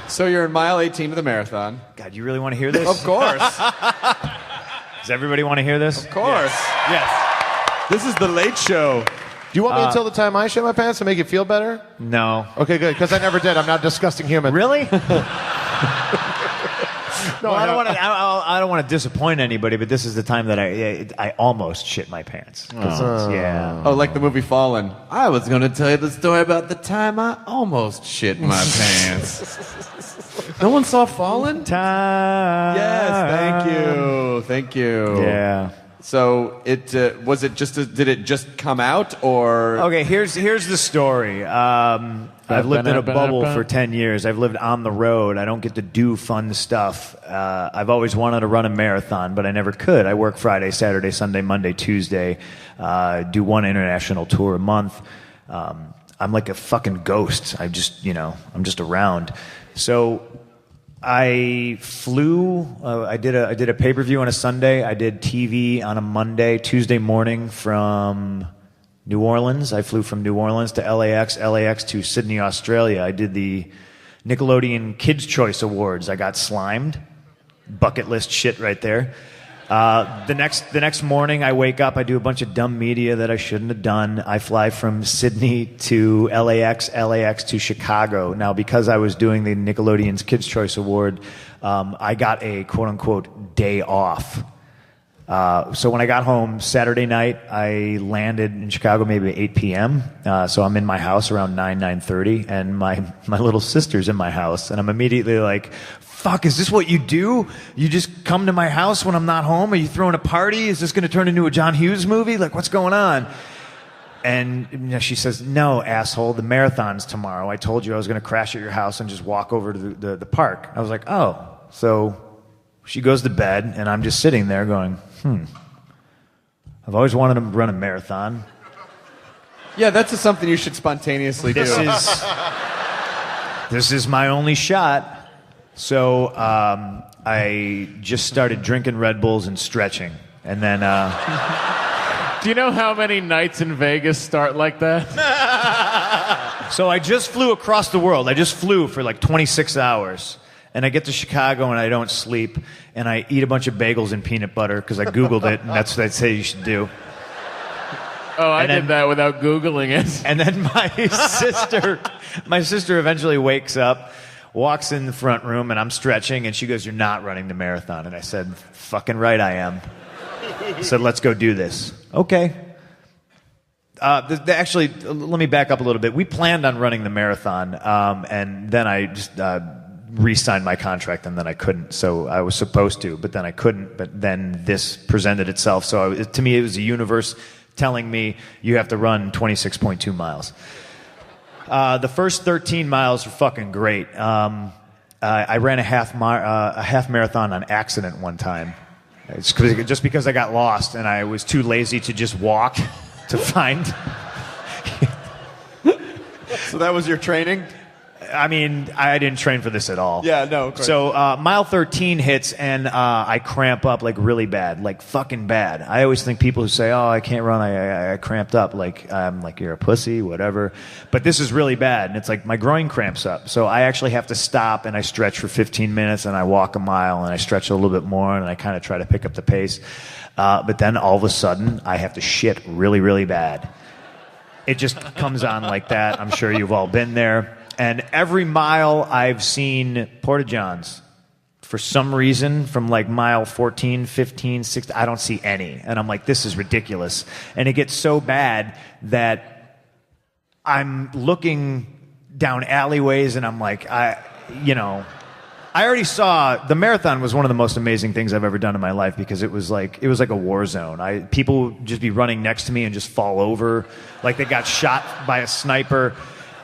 So you're in mile 18 of the marathon. God, you really want to hear this? Of course. Does everybody want to hear this? Of course. Yes. This is the Late Show. Do you want me to tell the time I shit my pants to make you feel better? No. Okay, good, because I never did. I'm not a disgusting human. Really? No, Well, I don't want to disappoint anybody, but this is the time that I almost shit my pants. Yeah. Oh, like the movie Fallen. I was going to tell you the story about the time I almost shit my pants. No one saw Fallen? Time. Yes, thank you. Yeah. So it was it just did it just come out or Okay, here's the story. I've lived in a bubble for 10 years. I've lived on the road. I don't get to do fun stuff. I've always wanted to run a marathon, but I never could. I work Friday, Saturday, Sunday, Monday, Tuesday. Do one international tour a month. I'm like a fucking ghost. I'm just around. So I flew. I did a pay-per-view on a Sunday. I did TV on a Monday, Tuesday morning from New Orleans. I flew from New Orleans to LAX to Sydney, Australia. I did the Nickelodeon Kids' Choice Awards. I got slimed. Bucket list shit right there. The next morning, I wake up. I do a bunch of dumb media that I shouldn't have done. I fly from Sydney to LAX to Chicago. Now, because I was doing the Nickelodeon's Kids' Choice Award, I got a quote-unquote day off. So when I got home Saturday night, I landed in Chicago maybe at 8 p.m. So I'm in my house around 9:30, and my little sister's in my house, and I'm immediately like, fuck, is this what you do? You just come to my house when I'm not home? Are you throwing a party? Is this going to turn into a John Hughes movie? Like, what's going on? And she says, no, asshole, the marathon's tomorrow. I told you I was going to crash at your house and just walk over to the park. I was like, oh. So she goes to bed, and I'm just sitting there going, I've always wanted to run a marathon. Yeah, that's just something you should spontaneously do. This is my only shot. So I just started drinking Red Bulls and stretching. And then... Do you know how many nights in Vegas start like that? So I just flew across the world. I just flew for like 26 hours. And I get to Chicago and I don't sleep. And I eat a bunch of bagels and peanut butter because I Googled it, and that's what I'd say you should do. Oh, I did that without Googling it. And then my sister eventually wakes up, walks in the front room, and I'm stretching, and she goes, "You're not running the marathon." And I said, "Fucking right I am." I said, "Let's go do this." Okay. Actually, let me back up a little bit. We planned on running the marathon, and then I just re-signed my contract, and then I couldn't. So I was supposed to, but then I couldn't. But then this presented itself. So to me, it was the universe telling me you have to run 26.2 miles. The first 13 miles were fucking great. I ran a half marathon on accident one time. It's just because I got lost and I was too lazy to just walk to find. So that was your training? I mean, I didn't train for this at all. Yeah, no, of course. So mile 13 hits, and I cramp up like really bad, like fucking bad. I always think people who say, "Oh, I can't run," I cramped up. Like I'm like, "You're a pussy," whatever. But this is really bad, and it's like my groin cramps up. So I actually have to stop, and I stretch for 15 minutes, and I walk a mile, and I stretch a little bit more, and I kind of try to pick up the pace. But then all of a sudden, I have to shit really, really bad. It just comes on like that. I'm sure you've all been there. And every mile I've seen porta-johns. For some reason, from like mile 14, 15, 16, I don't see any. And I'm like, this is ridiculous. And it gets so bad that I'm looking down alleyways and I'm like, I already saw the marathon was one of the most amazing things I've ever done in my life because it was like a war zone. People would just be running next to me and just fall over like they got shot by a sniper.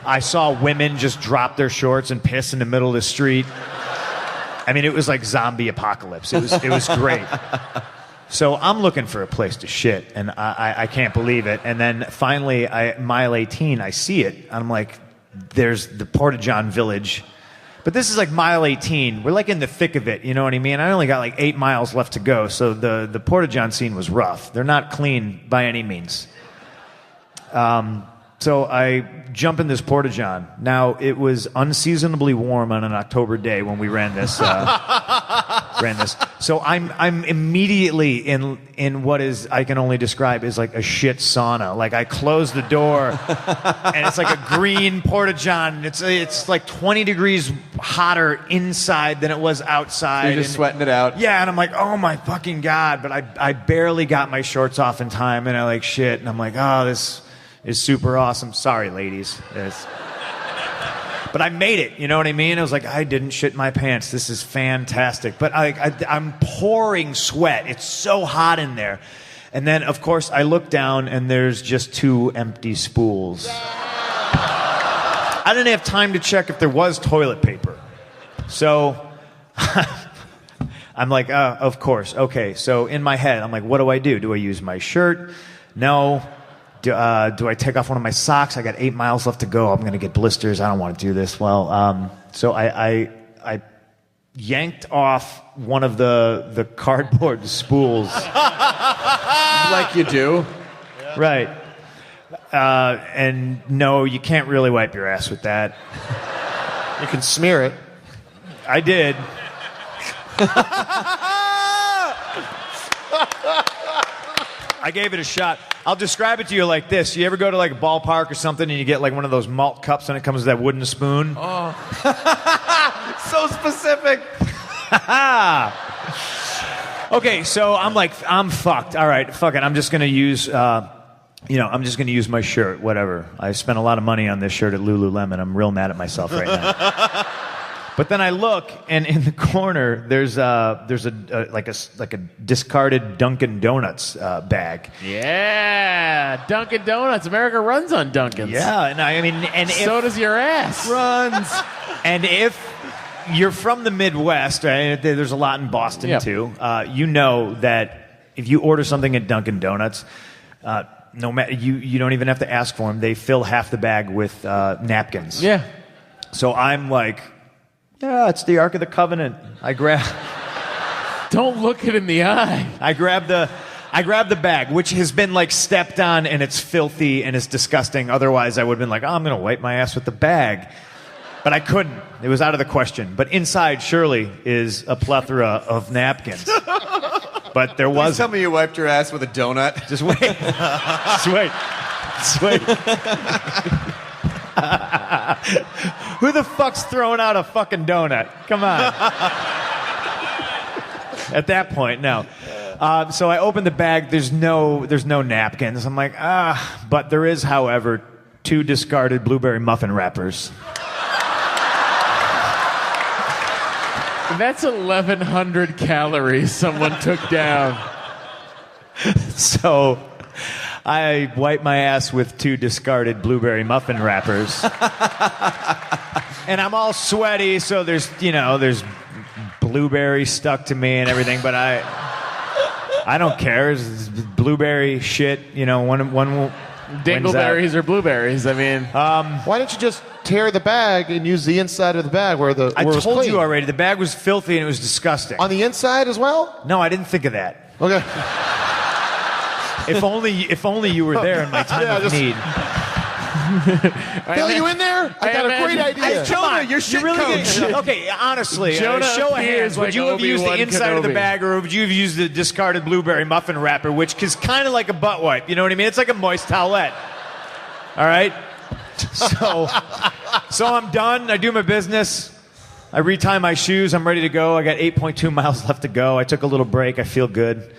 I saw women just drop their shorts and piss in the middle of the street. I mean, it was like zombie apocalypse. It was great. So I'm looking for a place to shit, and I can't believe it. And then finally, mile 18, I see it. I'm like, there's the Porta-John Village. But this is like mile 18. We're like in the thick of it, you know what I mean? I only got like 8 miles left to go, so the Porta-John scene was rough. They're not clean by any means. So I jump in this Porta-John. Now, it was unseasonably warm on an October day when we ran this. So I'm immediately in what is I can only describe as like a shit sauna. Like I close the door, and it's like a green Porta-John. It's like 20 degrees hotter inside than it was outside. So you're just sweating it out. Yeah, and I'm like, oh my fucking God. But I barely got my shorts off in time, and I like shit, and I'm like, oh, this is super awesome. Sorry, ladies. But I made it, you know what I mean? I was like, I didn't shit my pants. This is fantastic. But I'm pouring sweat. It's so hot in there. And then, of course, I look down, and there's just 2 empty spools. I didn't have time to check if there was toilet paper. So I'm like, of course. Okay, so in my head, I'm like, what do? Do I use my shirt? No. Do I take off one of my socks? I got 8 miles left to go. I'm going to get blisters. I don't want to do this. Well, so I yanked off one of the cardboard spools. Like you do. Right. And no, you can't really wipe your ass with that. You can smear it. I did. I gave it a shot. I'll describe it to you like this. You ever go to like a ballpark or something and you get like one of those malt cups and it comes with that wooden spoon? Oh. So specific. Okay, so I'm like, I'm fucked. All right, fuck it. I'm just going to use, I'm just going to use my shirt, whatever. I spent a lot of money on this shirt at Lululemon. I'm real mad at myself right now. But then I look, and in the corner there's a discarded Dunkin' Donuts bag. Yeah, Dunkin' Donuts. America runs on Dunkin's. Yeah, and So does your ass. Runs. And if you're from the Midwest, right, there's a lot in Boston too. You know that if you order something at Dunkin' Donuts, no matter you don't even have to ask for them. They fill half the bag with napkins. Yeah. So I'm like, yeah, it's the Ark of the Covenant. Don't look it in the eye. I grab the bag, which has been like stepped on, and it's filthy and it's disgusting. Otherwise, I would have been like, oh, I'm going to wipe my ass with the bag. But I couldn't. It was out of the question. But inside, surely, is a plethora of napkins. But there Please wasn't. tell me you wiped your ass with a donut. Just wait. Just wait. Who the fuck's throwing out a fucking donut? Come on. At that point, no. So I open the bag. There's no napkins. I'm like, but there is, however, 2 discarded blueberry muffin wrappers. That's 1,100 calories someone took down. So I wipe my ass with 2 discarded blueberry muffin wrappers. And I'm all sweaty, so there's blueberry stuck to me and everything, but I don't care. It's blueberry shit, one Dingleberries or blueberries, I mean. Why don't you just tear the bag and use the inside of the bag where the I where it was told clean. you already. The bag was filthy and it was disgusting. On the inside as well? No, I didn't think of that. Okay. If only you were there in my time Yeah, of just- need. Bill, you in there? I got a great idea. Jonah, your shit coach. Okay, honestly, Jonah show of hands. appears Would like you have used the Obi-Wan inside of the Kenobi. bag, or would you have used the discarded blueberry muffin wrapper, which is kind of like a butt wipe? You know what I mean? It's like a moist towelette. All right. So I'm done. I do my business. I retie my shoes. I'm ready to go. I got 8.2 miles left to go. I took a little break. I feel good.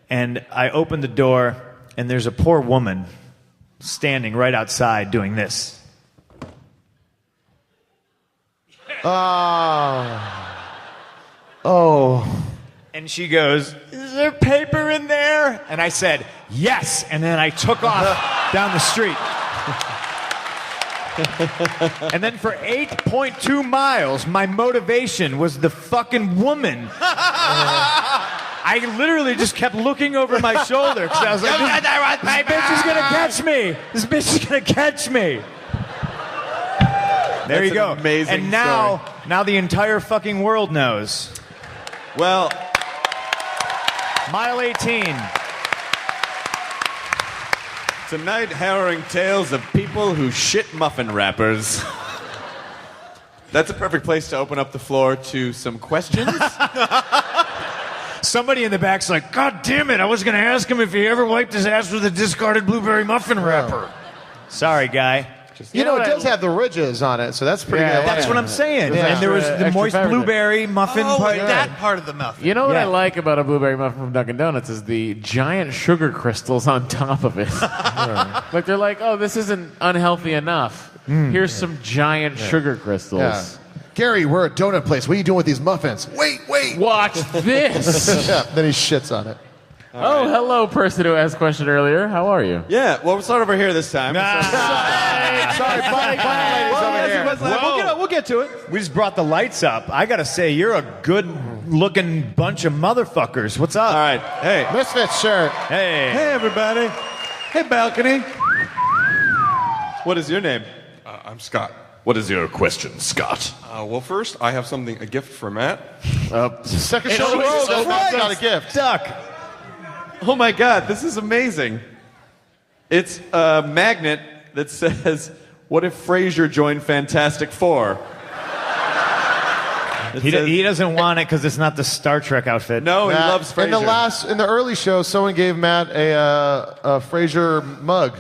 And I opened the door, and there's a poor woman standing right outside doing this. Oh. And she goes, "Is there paper in there?" And I said, "Yes." And then I took off down the street. And then for 8.2 miles, my motivation was the fucking woman. I literally just kept looking over my shoulder because I was like, this bitch is going to catch me. This bitch is going to catch me. There That's you go. an amazing and now the entire fucking world knows. Well, Mile 18. tonight harrowing tales of people who shit muffin wrappers. That's a perfect place to open up the floor to some questions. Somebody in the back's like, "God damn it, I was going to ask him if he ever wiped his ass with a discarded blueberry muffin wrapper." Sorry, guy. You know, what it does I- have the ridges on it, so that's pretty Yeah, good. That's what I'm saying. Yeah. And there was the Extra moist fabric. blueberry muffin Oh, part. that part of the muffin. You know what Yeah. I like about a blueberry muffin from Dunkin' Donuts is the giant sugar crystals on top of it. Like they're like, oh, this isn't unhealthy enough. Here's some giant sugar crystals. Yeah. Gary, we're a donut place. What are you doing with these muffins? Wait. Watch this. Yeah, then he shits on it. Oh, hello, person who asked a question earlier. How are you? Yeah, well, we'll start over here this time. Sorry, funny ladies over here. We'll get to it. We just brought the lights up. I got to say, you're a good-looking bunch of motherfuckers. What's up? All right. Hey. Misfits shirt. Hey. Hey, everybody. Hey, balcony. What is your name? I'm Scott. What is your question, Scott? Well, first, I have a gift for Matt. Second show in a row. That's not a gift. Duck. Oh my God, this is amazing. It's a magnet that says, "What if Frasier joined Fantastic Four?" He doesn't want it because it's not the Star Trek outfit. No, he Matt, loves Frasier. in the early show, someone gave Matt a Frasier mug.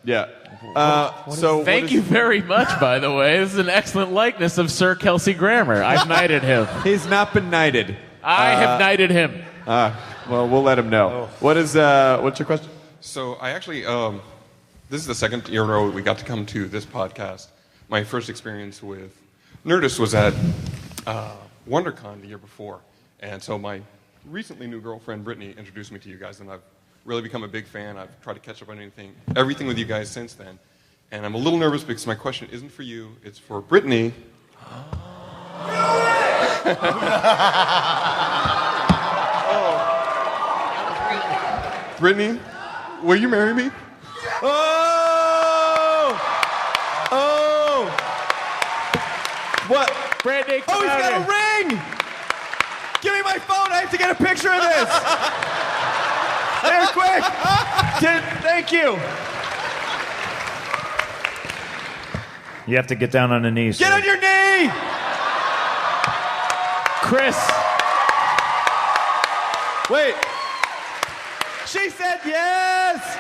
Yeah. So Thank you very much, by the way. This is an excellent likeness of Sir Kelsey Grammer. I've knighted him. He's not been knighted. I have knighted him. Well, we'll let him know. What's your question? So I actually, this is the second year in a row we got to come to this podcast. My first experience with Nerdist was at WonderCon the year before. And so my recently new girlfriend, Brittany, introduced me to you guys, and I've really become a big fan. I've tried to catch up on everything with you guys since then. And I'm a little nervous because my question isn't for you, it's for Brittany. Brittany, will you marry me? Oh! What? Brandy, Oh, he's got a ring! Give me my phone. I have to get a picture of this. There, quick. Thank you. You have to get down on the knees. Get on your knee. Chris. Wait. She said yes.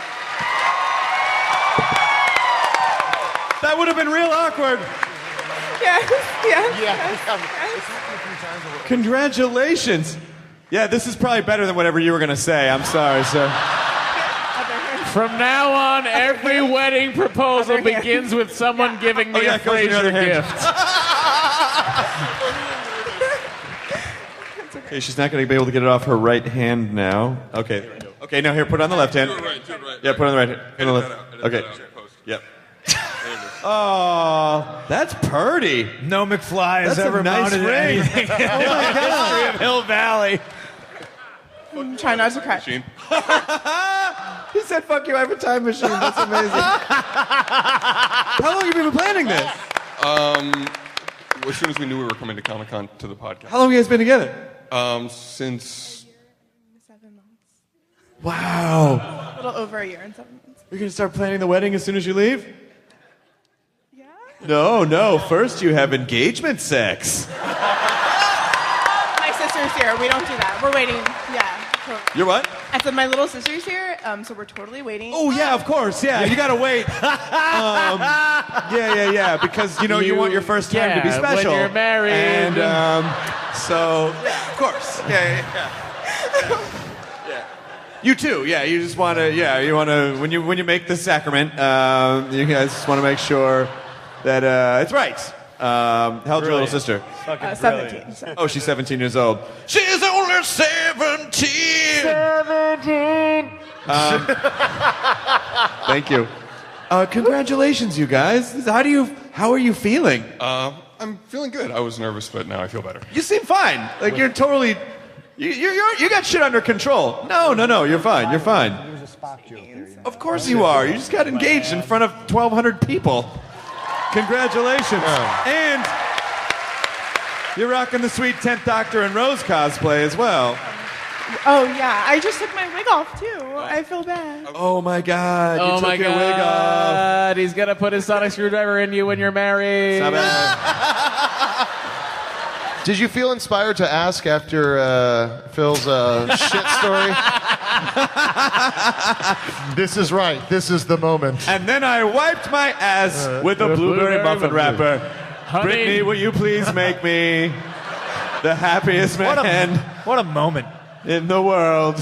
That would have been real awkward. Congratulations. Yeah, this is probably better than whatever you were going to say. I'm sorry, sir. From now on, every wedding proposal begins with someone giving me yeah, a it goes in your other Frasier hand. gift. Okay, she's not going to be able to get it off her right hand now. Okay, there we go. Okay, now here, put it on the left hand. Do it right. Yeah, put it on the right hand. Put it on the Edit left. that out, Okay. edit that out, post. Yep. There it is. Oh, that's purty. No McFly has That's a ever nice mounted ring. anything in the history of Hill Valley. Try not to cry. Machine. He said, "Fuck you, I have a time machine." That's amazing. How long have you been planning this? As soon as we knew we were coming to Comic-Con to the podcast. How long have you guys been together? Since 7 months. Wow. A little over a year and 7 months. You're going to start planning the wedding as soon as you leave? Yeah. No. First you have engagement sex. My sister's here. We don't do that. We're waiting. Yeah. Totally. You're what? I said my little sister's here, so we're totally waiting. Oh, yeah, of course. Yeah, you got to wait. Yeah. Because, you want your first time to be special. When you're married. And so, yeah, of course. Yeah. You too. Yeah, you just want to, when you make the sacrament, you guys just want to make sure that it's right. How old's your little sister? 17. So. Oh, she's 17 years old. She's only 17. 17. Thank you. Congratulations, you guys. How are you feeling? I'm feeling good. I was nervous, but now I feel better. You seem fine. Like you're totally. You got shit under control. No. You're fine. You're fine. Of course you are. You just got engaged in front of 1,200 people. Congratulations. And you're rocking the sweet 10th Doctor and Rose cosplay as well. Oh, yeah. I just took my wig off, too. I feel bad. Oh, my God. You took your wig off. He's going to put his sonic screwdriver in you when you're married. Did you feel inspired to ask after Phil's shit story? This is right. This is the moment. And then I wiped my ass with a blueberry muffin wrapper. Honey. Brittany, will you please make me the happiest man What a moment. in the world?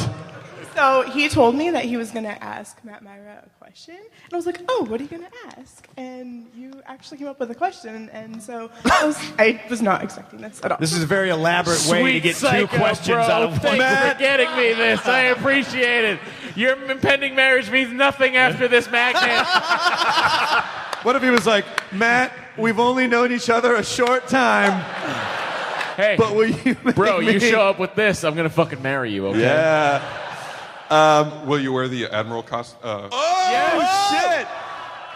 So he told me that he was going to ask Matt Myra a question. And I was like, oh, what are you going to ask? And you actually came up with a question. And so I was not expecting this at all. This is a very elaborate way to get two questions out of one. Thanks for getting me this. I appreciate it. Your impending marriage means nothing after this magnet. What if he was like, Matt, we've only known each other a short time, Hey, but will you make bro, me... you show up with this, I'm going to fucking marry you, okay? Yeah. Will you wear the Admiral costume? Oh, shit!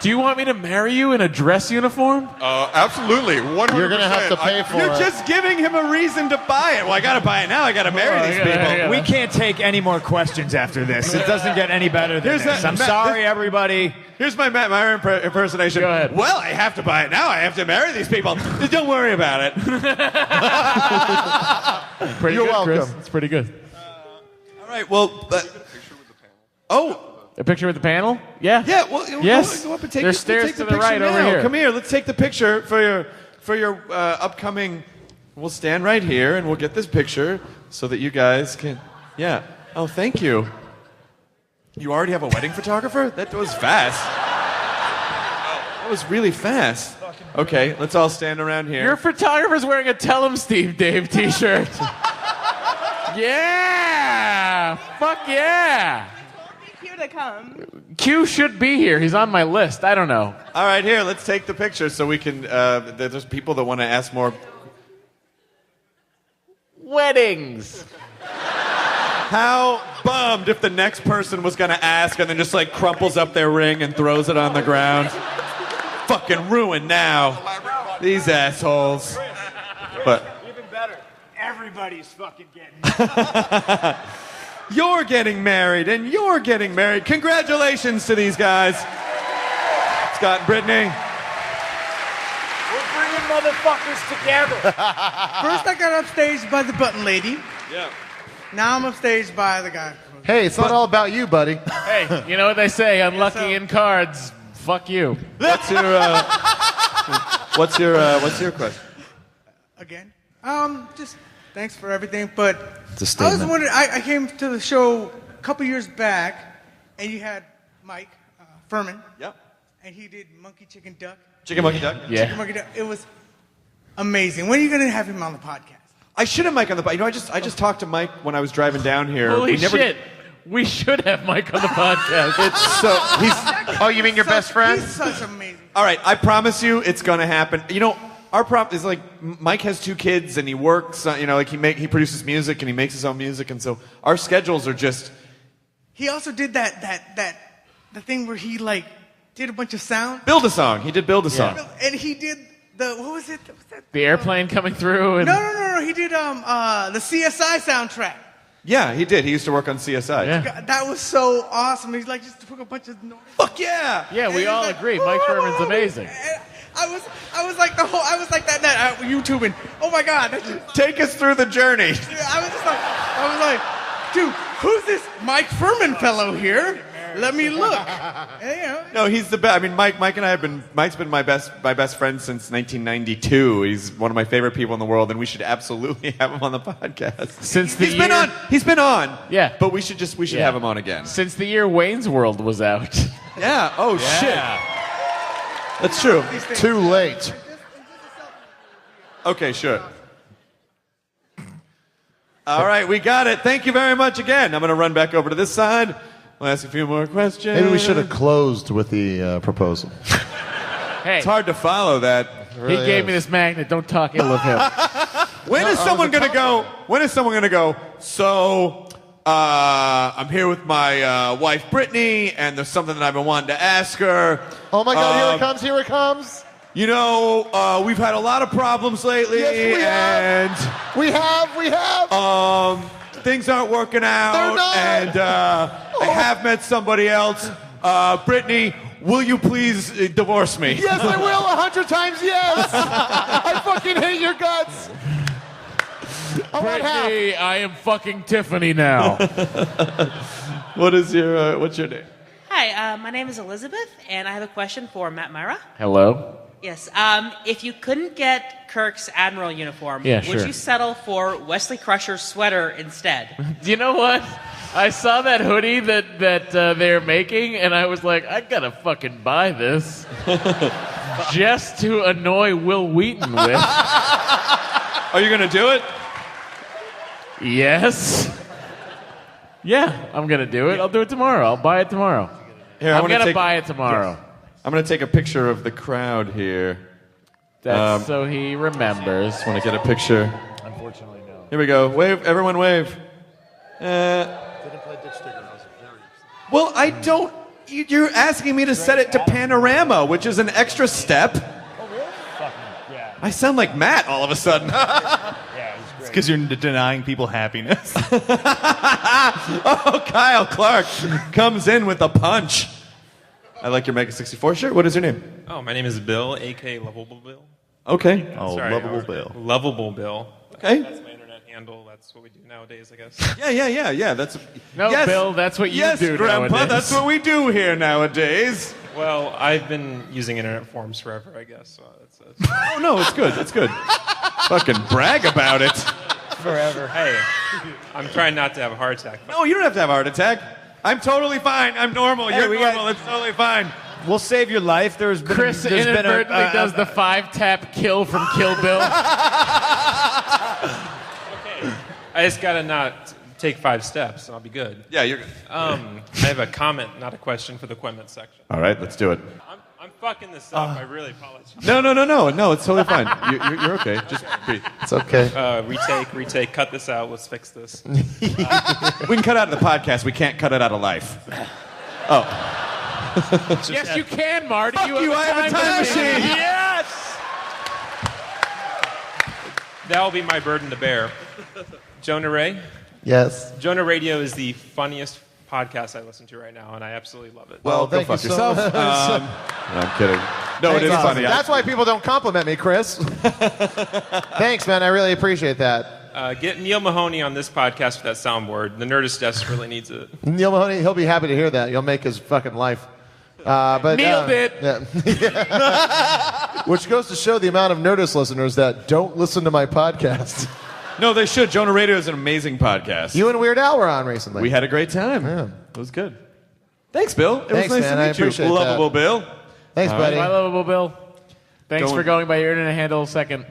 Do you want me to marry you in a dress uniform? Absolutely. 100%. You're going to have to pay for You're it. just giving him a reason to buy it. Well, I got to buy it now. I got to marry these people. yeah. We can't take any more questions after this. It doesn't get any better than Here's this. that- I'm Matt, sorry, everybody. Here's my Matt Myra impersonation. Go ahead. Well, I have to buy it now. I have to marry these people. Don't worry about it. Pretty You're good, Chris. welcome. It's pretty good. All right, well... Oh... A picture with the panel? Yeah. Yeah, well, Yes. go up and take There's we'll stairs take to the the picture right over now. here. Come here, let's take the picture for your upcoming. We'll stand right here and we'll get this picture so that you guys can. Yeah. Oh, thank you. You already have a wedding photographer? That was fast. That was really fast. Okay, let's all stand around here. Your photographer's wearing a Tell 'em Steve Dave t-shirt. Yeah! Fuck yeah! Here to come. Q should be here. He's on my list. I don't know. All right, here, let's take the picture so we can. There's people that want to ask more. Weddings. How bummed if the next person was going to ask and then just like crumples up their ring and throws it on the ground. Fucking ruined now. These assholes. But Even better. Everybody's fucking getting you're getting married and you're getting married. Congratulations to these guys. Scott and Brittany. We're bringing motherfuckers together. First, I got upstaged by the button lady. Yeah. Now I'm upstaged by the guy. Hey, it's not all about you, buddy. Hey, you know what they say? Unlucky in cards. Fuck you. What's your question? Again. Just thanks for everything. But It's a I was statement. wondering, I came to the show a couple years back, and you had Mike Furman, Yep. and he did Monkey Chicken Duck. Chicken Monkey Duck? Yeah. Chicken Monkey Duck. It was amazing. When are you going to have him on the podcast? I should have Mike on the. I just talked to Mike when I was driving down here. Holy We never- shit. We should have Mike on the podcast. It's so he's. Oh, you mean your best friend? He's such amazing. All right, I promise you, it's gonna happen. You know, our problem is like Mike has 2 kids and he works. You know, like he produces music and he makes his own music, and so our schedules are just. He also did the thing where he like did a bunch of sound. Build a song. He did build a song. And he did what was it? What's that? The airplane coming through. And No. He did the CSI soundtrack. Yeah, he did. He used to work on CSI. Yeah. God, that was so awesome. He's like just took a bunch of noise. Fuck yeah! Yeah, we And all he's like, agree. Mike Sherman's amazing. And I was like that night YouTubing. Oh my God! Take us through the journey. I was like, dude, who's this Mike Furman fellow here? Let me look. And, No, he's the best. I mean, Mike and I have been. Mike's been my best friend since 1992. He's one of my favorite people in the world, and we should absolutely have him on the podcast. He's been on. Yeah. But we should have him on again. Since the year Wayne's World was out. Yeah. Oh shit. That's true. Too late. Okay, sure. All right, we got it. Thank you very much again. I'm going to run back over to this side. We'll ask a few more questions. Maybe we should have closed with the proposal. Hey, It's hard to follow that. he gave me this magnet. Don't talk ill of him. When is someone going to go? When is someone going to go? So, I'm here with my wife Brittany, and there's something that I've been wanting to ask her. Oh my God! Here it comes! Here it comes! You know, we've had a lot of problems lately, Yes, we have. We have. Things aren't working out, They're not. and I have met somebody else. Brittany, will you please divorce me? Yes, I will. 100 times yes. I fucking hate your guts. I want half. Brittany, I am fucking Tiffany now. What's your name? Hi, my name is Elizabeth, and I have a question for Matt Myra. Hello? Yes, if you couldn't get Kirk's Admiral uniform, Yeah, would sure. you settle for Wesley Crusher's sweater instead? Do you know what? I saw that hoodie that they're making, and I was like, I gotta fucking buy this. Just to annoy Will Wheaton with. Are you going to do it? Yes. Yeah, I'm gonna do it. I'll do it tomorrow. I'll buy it tomorrow. Here, I'm gonna buy it tomorrow. I'm going to take a picture of the crowd here. That's so he remembers. Want to get a picture? Unfortunately, no. Here we go. Wave, everyone wave. Well, I don't. You're asking me to set it to panorama, which is an extra step. Oh, really? Fucking, yeah. I sound like Matt all of a sudden. Yeah, he's great. Because you're denying people happiness. Oh, Kyle Clark comes in with a punch. I like your Mega 64 shirt. What is your name? Oh, my name is Bill, a.k.a. Lovable Bill. Okay. Oh, Sorry, lovable Bill. Lovable Bill. Okay. That's my internet handle. That's what we do nowadays, I guess. Yeah. That's No, yes. Bill, that's what you yes, do Grandpa, nowadays. that's what we do here nowadays. Well, I've been using internet forums forever, I guess. So that's Oh, no, it's good. It's good. Fucking brag about it. forever. Hey, I'm trying not to have a heart attack. No, you don't have to have a heart attack. I'm totally fine. I'm normal. Hey, You're we normal. got- It's totally fine. We'll save your life. There's been Chris there's been inadvertently does the 5-tap kill from Kill Bill. Okay. I just gotta not take 5 steps, and I'll be good. Yeah, you're good. I have a comment, not a question, for the quemments section. All right, let's do it. I'm fucking this up. I really apologize. No. No, it's totally fine. You're okay. Just breathe. It's okay. Retake. Cut this out. Let's fix this. We can cut out of the podcast. We can't cut it out of life. Oh. Yes, you can, Marty. Fuck you, I have a time machine. Yes! That'll be my burden to bear. Jonah Ray. Yes. Jonah Radio is the funniest podcast I listen to right now, and I absolutely love it. Well, go thank you fuck so yourself. much. No, I'm kidding. No, it is Thanks. funny. That's why people don't compliment me, Chris. Thanks, man. I really appreciate that. Get Neil Mahoney on this podcast with that soundboard. The Nerdist desk really needs it. Neil Mahoney, he'll be happy to hear that. You'll make his fucking life. But Nailed it. Yeah. Which goes to show the amount of Nerdist listeners that don't listen to my podcast. No, they should. Jonah Radio is an amazing podcast. You and Weird Al were on recently. We had a great time. Yeah. It was good. Thanks, Bill. It Thanks, was nice man. to I meet you. appreciate Lovable that. Bill. Thanks, buddy. My lovable Bill. Thanks Going- for going by your internet handle second.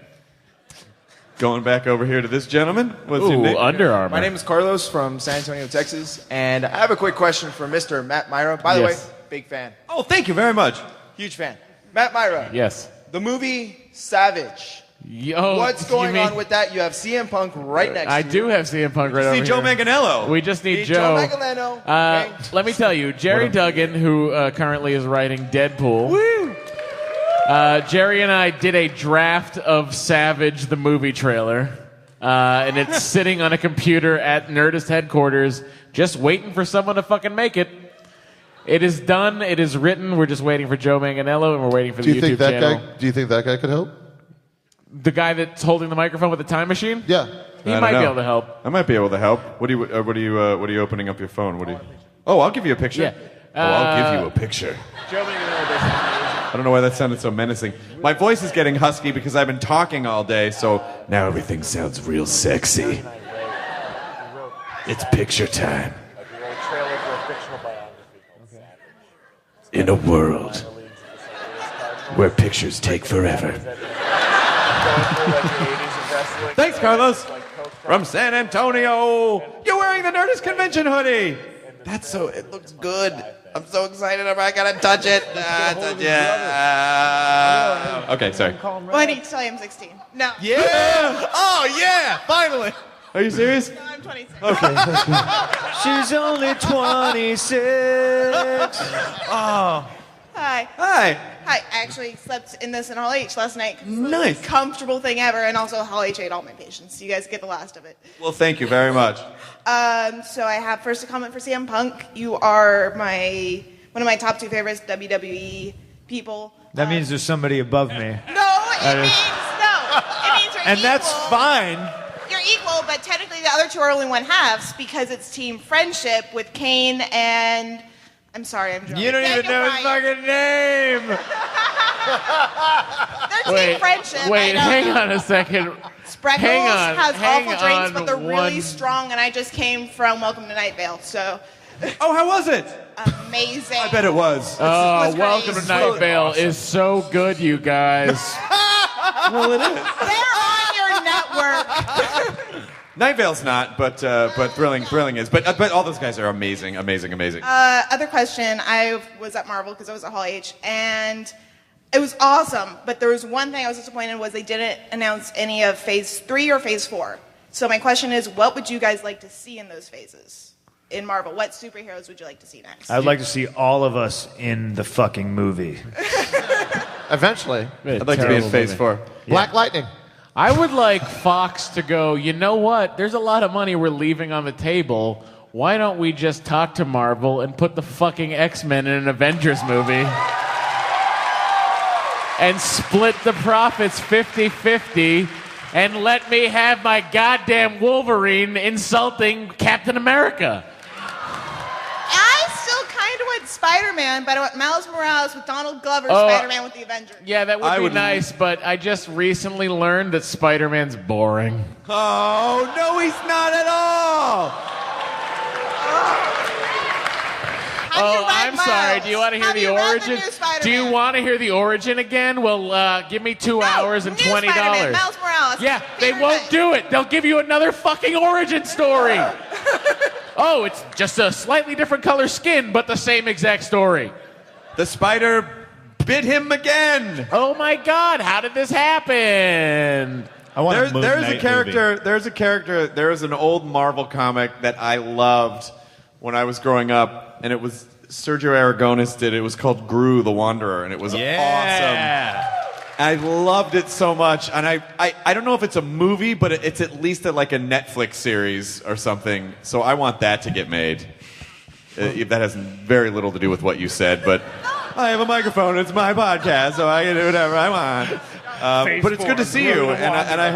Going back over here to this gentleman. What's your Ooh, name? Under Armour. My name is Carlos from San Antonio, Texas, and I have a quick question for Mr. Matt Myra. By the Yes. way, big fan. Oh, thank you very much. Huge fan. Matt Myra. Yes. The movie Savage. Yo, What's going on with that? You have CM Punk right next I to you. do have CM Punk right over See here. Joe Manganiello. We just need Need Joe. Joe Manganiello, okay? Let me tell you, Jerry Duggan, who currently is writing Deadpool, Jerry and I did a draft of Savage, the movie trailer, and it's sitting on a computer at Nerdist headquarters, just waiting for someone to fucking make it. It is done. It is written. We're just waiting for Joe Manganiello, and we're waiting for the YouTube channel. Do you think that guy could help? The guy that's holding the microphone with the time machine? Yeah. He might be able to help. I might be able to help. What are you opening up your phone? What do you? Oh, I'll give you a picture. Yeah. I'll give you a picture. Joe Manganiello does. I don't know why that sounded so menacing. My voice is getting husky because I've been talking all day, so now everything sounds real sexy. It's picture time. In a world where pictures take forever. Thanks, Carlos. From San Antonio. You're wearing the Nerdist Convention hoodie. It looks good. I'm so excited. I gotta touch it. Okay, sorry. Well, I need to tell you I'm 16. No. Yeah! Oh, yeah! Finally! Are you serious? No, I'm 26. Okay. She's only 26. Oh. Hi. Hi. Hi. I actually slept in this in Hall H last night. It was the Nice. most comfortable thing ever, and also Hall H ate all my patients. You guys get the last of it. Well, thank you very much. So I have first a comment for CM Punk. You are one of my top 2 favorites WWE people. That means there's somebody above me. No, it means you're And equal. that's fine. You're equal, but technically the other 2 are only 1/2 because it's team friendship with Kane and... I'm sorry, I'm drunk. You don't even know his fucking name. They're team friendship. Wait, hang on a second. Spreckles has hang awful drinks, on but they're really one- strong, and I just came from Welcome to Night Vale, so... Oh, how was it? Amazing. I bet it was. Oh, Welcome to Night Vale is so good, you guys. Well, it is. They're on your network. Night Vale's not, but Thrilling is. But all those guys are amazing. Other question. I was at Marvel because I was at Hall H, and it was awesome. But there was one thing I was disappointed was they didn't announce any of Phase 3 or Phase 4. So my question is, what would you guys like to see in those phases in Marvel? What superheroes would you like to see next? I'd like to see all of us in the fucking movie. Eventually. I'd like to be in Phase 4. Black Lightning. I would like Fox to go, you know what? There's a lot of money we're leaving on the table. Why don't we just talk to Marvel and put the fucking X-Men in an Avengers movie? And split the profits 50-50 and let me have my goddamn Wolverine insulting Captain America. I still kind of want Spider-Man, but I want Miles Morales with Donald Glover, Oh, Spider-Man with the Avengers. Yeah, that would be nice, but I just recently learned that Spider-Man's boring. Oh, no, he's not at all. I'm sorry. Do you want to hear the origin? Do you want to hear the origin again? Well, give me 2 hours and $20. Spider-Man, Miles Morales. Yeah, they won't do it. They'll give you another fucking origin story. Oh, it's just a slightly different color skin, but the same exact story. The spider bit him again. Oh my God! How did this happen? There's a character. There was an old Marvel comic that I loved when I was growing up, and it was Sergio Aragonis did. It was called Gru the Wanderer, and it was awesome. I loved it so much, and I don't know if it's a movie, but it's at least like a Netflix series or something. So I want that to get made. That has very little to do with what you said, but I have a microphone. It's my podcast, so I can do whatever I want. But it's good to see you, and I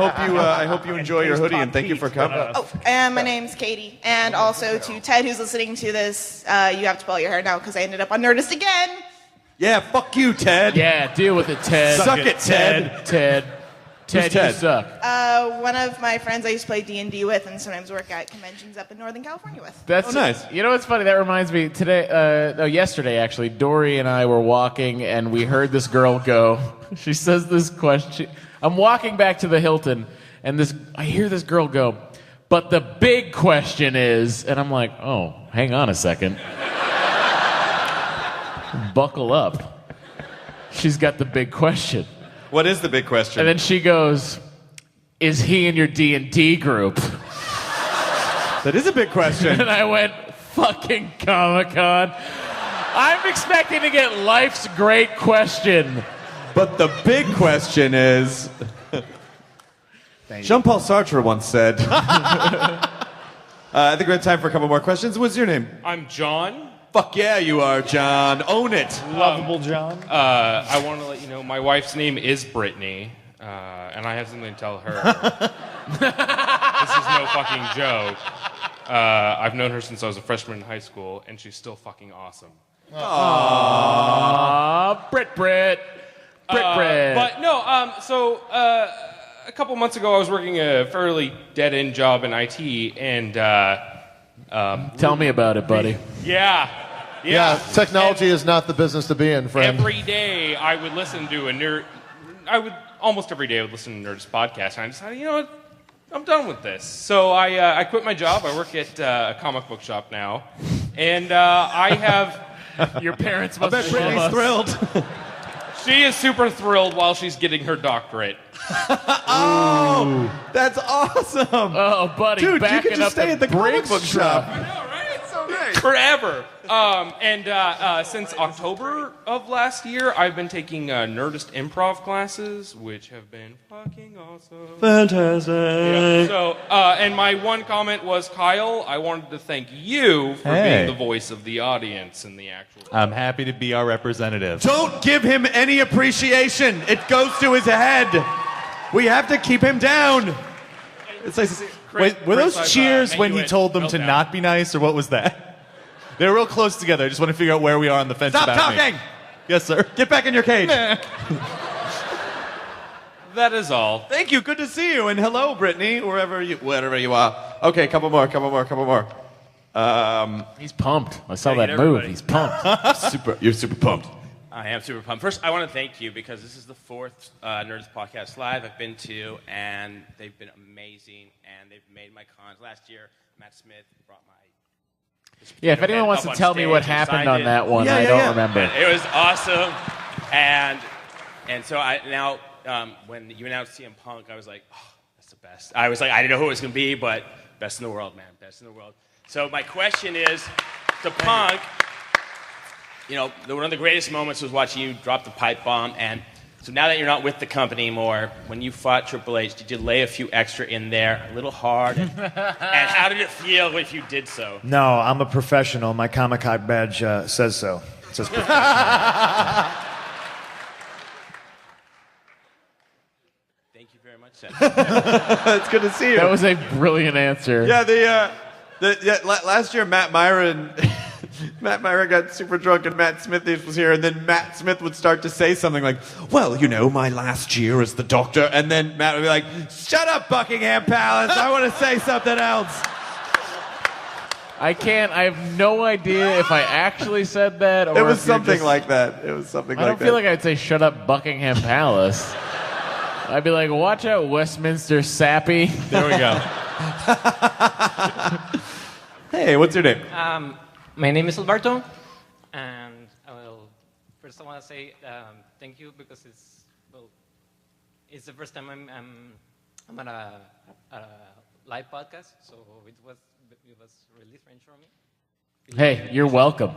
hope you enjoy your hoodie, and thank you for coming. Oh, and my name's Katie. And also to Ted, who's listening to this, you have to pull your hair now because I ended up on Nerdist again. Yeah, fuck you, Ted. Yeah, deal with it, Ted. Suck it, Ted. Ted, Who's you suck. One of my friends I used to play D&D with and sometimes work at conventions up in Northern California with. That's nice. You know what's funny? That reminds me. Yesterday actually, Dory and I were walking, and we heard this girl go. She says this question. I'm walking back to the Hilton, and I hear this girl go. But the big question is, and I'm like, oh, hang on a second. Buckle up. She's got the big question. What is the big question? And then she goes, is he in your D&D group? That is a big question. And I went, fucking Comic-Con. I'm expecting to get life's great question. But the big question is, Jean-Paul Sartre once said, I think we have time for a couple more questions. What's your name? I'm John. Fuck yeah, you are, John. Own it. Lovable John. I want to let you know my wife's name is Brittany, and I have something to tell her. This is no fucking joke. I've known her since I was a freshman in high school, and she's still fucking awesome. Aww, Brit. But no, so a couple months ago, I was working a fairly dead-end job in IT, and tell me about it, buddy. Yeah. Technology is not the business to be in, friend. Every day, I would listen to almost every day, I would listen to Nerdist podcast, and I decided, you know what, I'm done with this. So I quit my job. I work at a comic book shop now, and I have. Your parents must I bet Brittany's thrilled. She is super thrilled while she's getting her doctorate. Oh, that's awesome. Oh, buddy, dude, you backing could just up stay at the comic Briggs book shop. I know, right? It's so nice. Forever. And since October of last year, I've been taking Nerdist improv classes, which have been fucking awesome. Fantastic. Yeah. So, and my one comment was, Kyle, I wanted to thank you for being the voice of the audience in the actual. I'm happy to be our representative. Don't give him any appreciation. It goes to his head. We have to keep him down. It's nice to see. Wait, were those cheers when he told them to not be nice, or what was that? They were real close together. I just want to figure out where we are on the fence. Stop about talking! Me. Yes, sir. Get back in your cage. That is all. Thank you. Good to see you. And hello, Brittany, wherever you are. Okay, couple more. He's pumped. I saw that move. everybody. He's pumped. You're super pumped. I am super pumped. First, I want to thank you because this is the fourth Nerdist Podcast Live I've been to, and they've been amazing, and they've made my cons. Last year, Matt Smith brought my... Yeah, if anyone wants to tell me what happened on that one, I don't remember. It was awesome, and so now when you announced CM Punk, I was like, oh, that's the best. I was like, I didn't know who it was going to be, but best in the world, man, best in the world. So my question is to Punk. You know, one of the greatest moments was watching you drop the pipe bomb, and so now that you're not with the company anymore, when you fought Triple H, did you lay a few extra in there, a little hard, and how did it feel if you did so? No, I'm a professional. My Comic-Con badge says so. It says professional. Thank you very much, Seth. It's good to see you. That was a brilliant answer. Yeah, last year Matt Myron got super drunk and Matt Smith was here, and then Matt Smith would start to say something like, well, you know, my last year as the Doctor, and then Matt would be like, shut up, Buckingham Palace, I want to say something else. I have no idea if I actually said that or It was if you're something just- like that. It was something I like don't that. feel like I'd say shut up Buckingham Palace. I'd be like, watch out, Westminster Sappy. There we go. Hey, what's your name? My name is Alberto, and first I want to say thank you because it's the first time I'm at a live podcast, so it was really strange for me. Hey, you're welcome.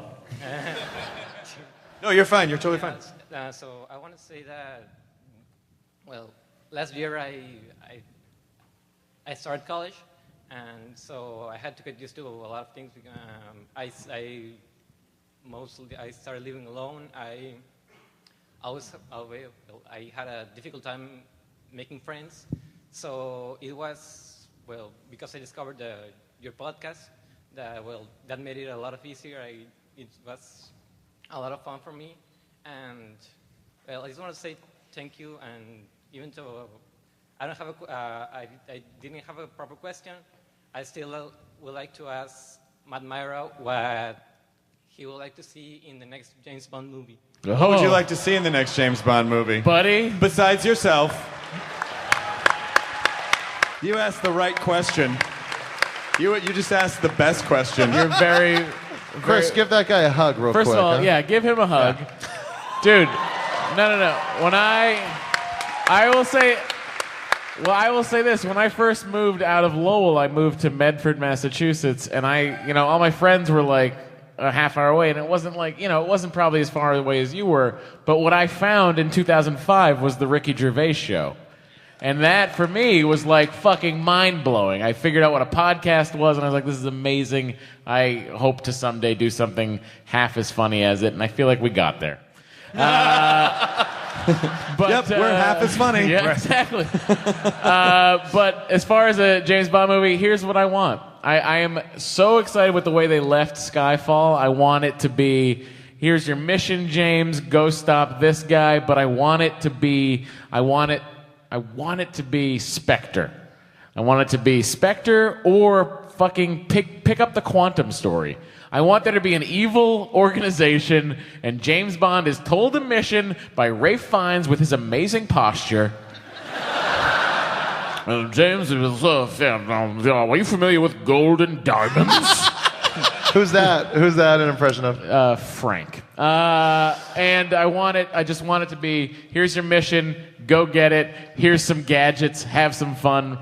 No, you're fine. You're totally fine. So I want to say that, well, last year I started college, and so I had to get used to a lot of things. I started living alone. I had a difficult time making friends. So it was, well, because I discovered your podcast, that made it a lot easier. It was a lot of fun for me. And, well, I just want to say thank you. And even though I didn't have a proper question, I still would like to ask Matt Myra what he would like to see in the next James Bond movie. What would you like to see in the next James Bond movie? Buddy? Besides yourself. You asked the right question. You just asked the best question. You're very... Chris, give that guy a hug real quick. First of all, huh? yeah, give him a hug. Dude, no. When I will say this. When I first moved out of Lowell, I moved to Medford, Massachusetts, and all my friends were like, a half hour away, and it wasn't like, it wasn't probably as far away as you were, but what I found in 2005 was the Ricky Gervais show. And that, for me, was like fucking mind-blowing. I figured out what a podcast was, and I was like, this is amazing. I hope to someday do something half as funny as it, and I feel like we got there. But, we're half as funny. Yeah, exactly. But as far as a James Bond movie, here's what I want. I am so excited with the way they left Skyfall. I want it to be, here's your mission, James, go stop this guy, but I want it to be Spectre. I want it to be Spectre or fucking pick up the Quantum story. I want there to be an evil organization, and James Bond is told a mission by Ralph Fiennes with his amazing posture. James, are you familiar with golden diamonds? Who's that? Who's that an impression of? Frank. And I just want it to be, here's your mission, go get it, here's some gadgets, have some fun,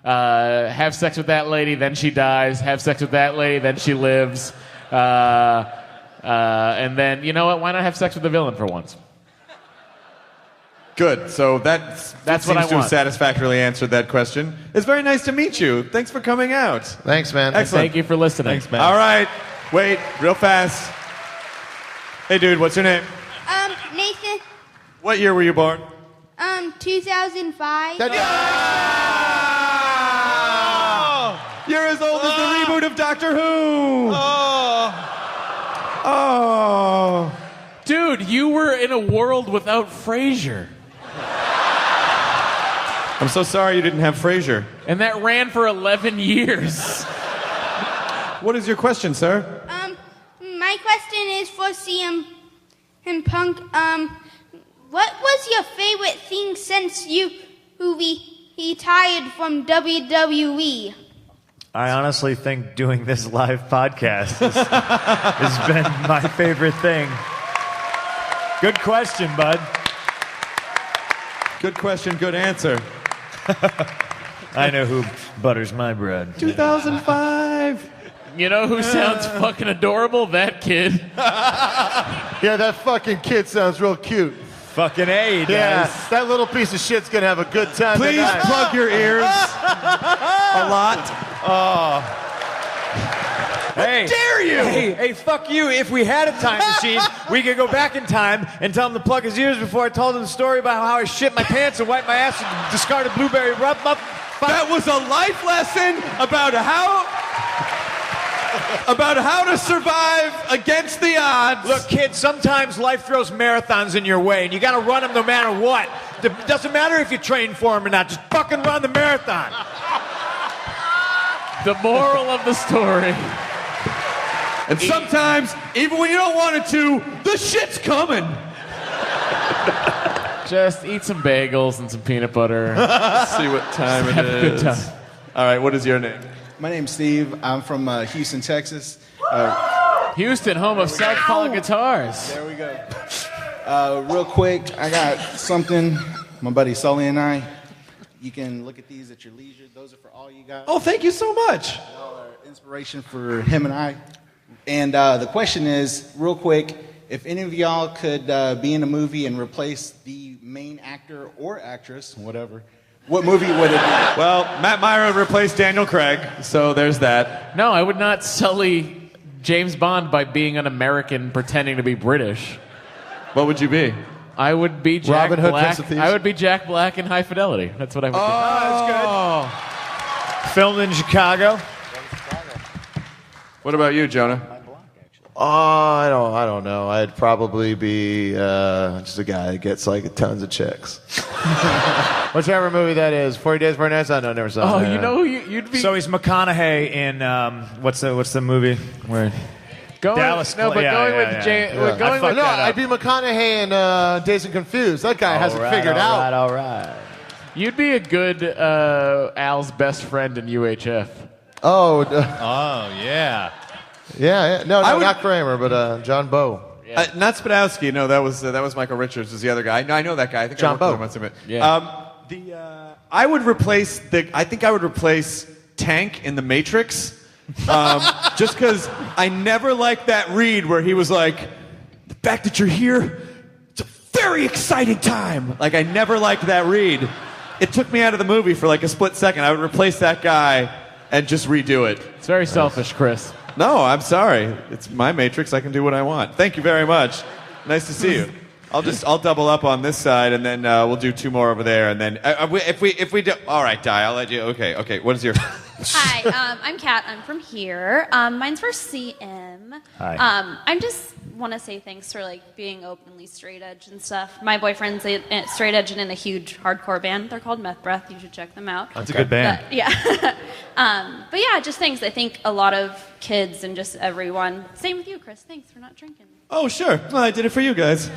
have sex with that lady, then she dies, have sex with that lady, then she lives, and then, you know what, why not have sex with the villain for once? Good. So that what seems I to have want. satisfactorily answered that question. It's very nice to meet you. Thanks for coming out. Thanks, man. Excellent. Thank you for listening. Thanks, man. All right. Wait, real fast. Hey, dude, what's your name? Nathan, What year were you born? 2005. You're as old as the reboot of Doctor Who. Oh. Dude, you were in a world without Frasier. I'm so sorry you didn't have Frasier. And that ran for 11 years. What is your question, sir? My question is for CM Punk. What was your favorite thing since you retired from WWE? I honestly think doing this live podcast has been my favorite thing. Good question, bud. Good question, good answer. I know who butters my bread. 2005. You know who sounds fucking adorable? That kid. Yeah, that fucking kid sounds real cute. Fucking A, he does. Yeah, that little piece of shit's gonna have a good time Please tonight. plug your ears a lot. Hey, dare you? Hey, fuck you. If we had a time machine, we could go back in time and tell him to plug his ears before I told him the story about how I shit my pants and wiped my ass with discarded blueberry rub up. That was a life lesson about how to survive against the odds. Look, kid, sometimes life throws marathons in your way, and you got to run them no matter what. It doesn't matter if you train for them or not. Just fucking run the marathon. The moral of the story. And sometimes, even when you don't want it to, the shit's coming. Just eat some bagels and some peanut butter. See what time it Have a good is. time. All right, what is your name? My name's Steve. I'm from Houston, Texas. Houston, home of Southpaw Guitars. There we go. Real quick, I got something. My buddy Sully and I. You can look at these at your leisure. Those are for all you guys. Oh, thank you so much. Y'all are inspiration for him and I. And the question is, real quick, if any of y'all could be in a movie and replace the main actor or actress, whatever, what movie would it be? Well, Matt Myra replaced Daniel Craig, so there's that. No, I would not sully James Bond by being an American pretending to be British. What would you be? I would be Jack Robin Hood, Black. Prince of Thieves? I would be Jack Black in High Fidelity. That's what I would Oh, that's good. Filmed in Chicago. What about you, Jonah? I don't know. I'd probably be just a guy that gets like tons of chicks. Whichever movie that is. 40 Days, 40 Nights. I know, never saw it. Oh, you know who you'd be? So he's McConaughey in what's the movie where Going, Dallas? no, but yeah, going yeah, with yeah. James. Yeah. Going with I'd be McConaughey in Dazed and Confused. That guy has it figured out. All right. You'd be a good Al's best friend in UHF. Oh, yeah. Yeah. No, not Kramer, but John Bowe. Not Spadowski. No, that was Michael Richards. Was the other guy? No, I know that guy. I think John I worked Bowe. with him once a bit. Yeah. I would replace Tank in the Matrix Just because I never liked that read where he was like, the fact that you're here, it's a very exciting time. Like, I never liked that read. It took me out of the movie for like a split second. I would replace that guy and just redo it. It's very selfish, Chris. No, I'm sorry. It's my Matrix. I can do what I want. Thank you very much. Nice to see you. I'll double up on this side, and then we'll do 2 more over there, and then if we do, all right, Di, I'll let you. Okay. What is your? Hi, I'm Kat. I'm from here. Mine's for CM. Hi. I just want to say thanks for like being openly straight edge and stuff. My boyfriend's straight edge and in a huge hardcore band. They're called Meth Breath. You should check them out. That's a good band. But, yeah. But yeah, just thanks. I think a lot of kids and just everyone. Same with you, Chris. Thanks for not drinking. Oh, sure. Well, I did it for you guys.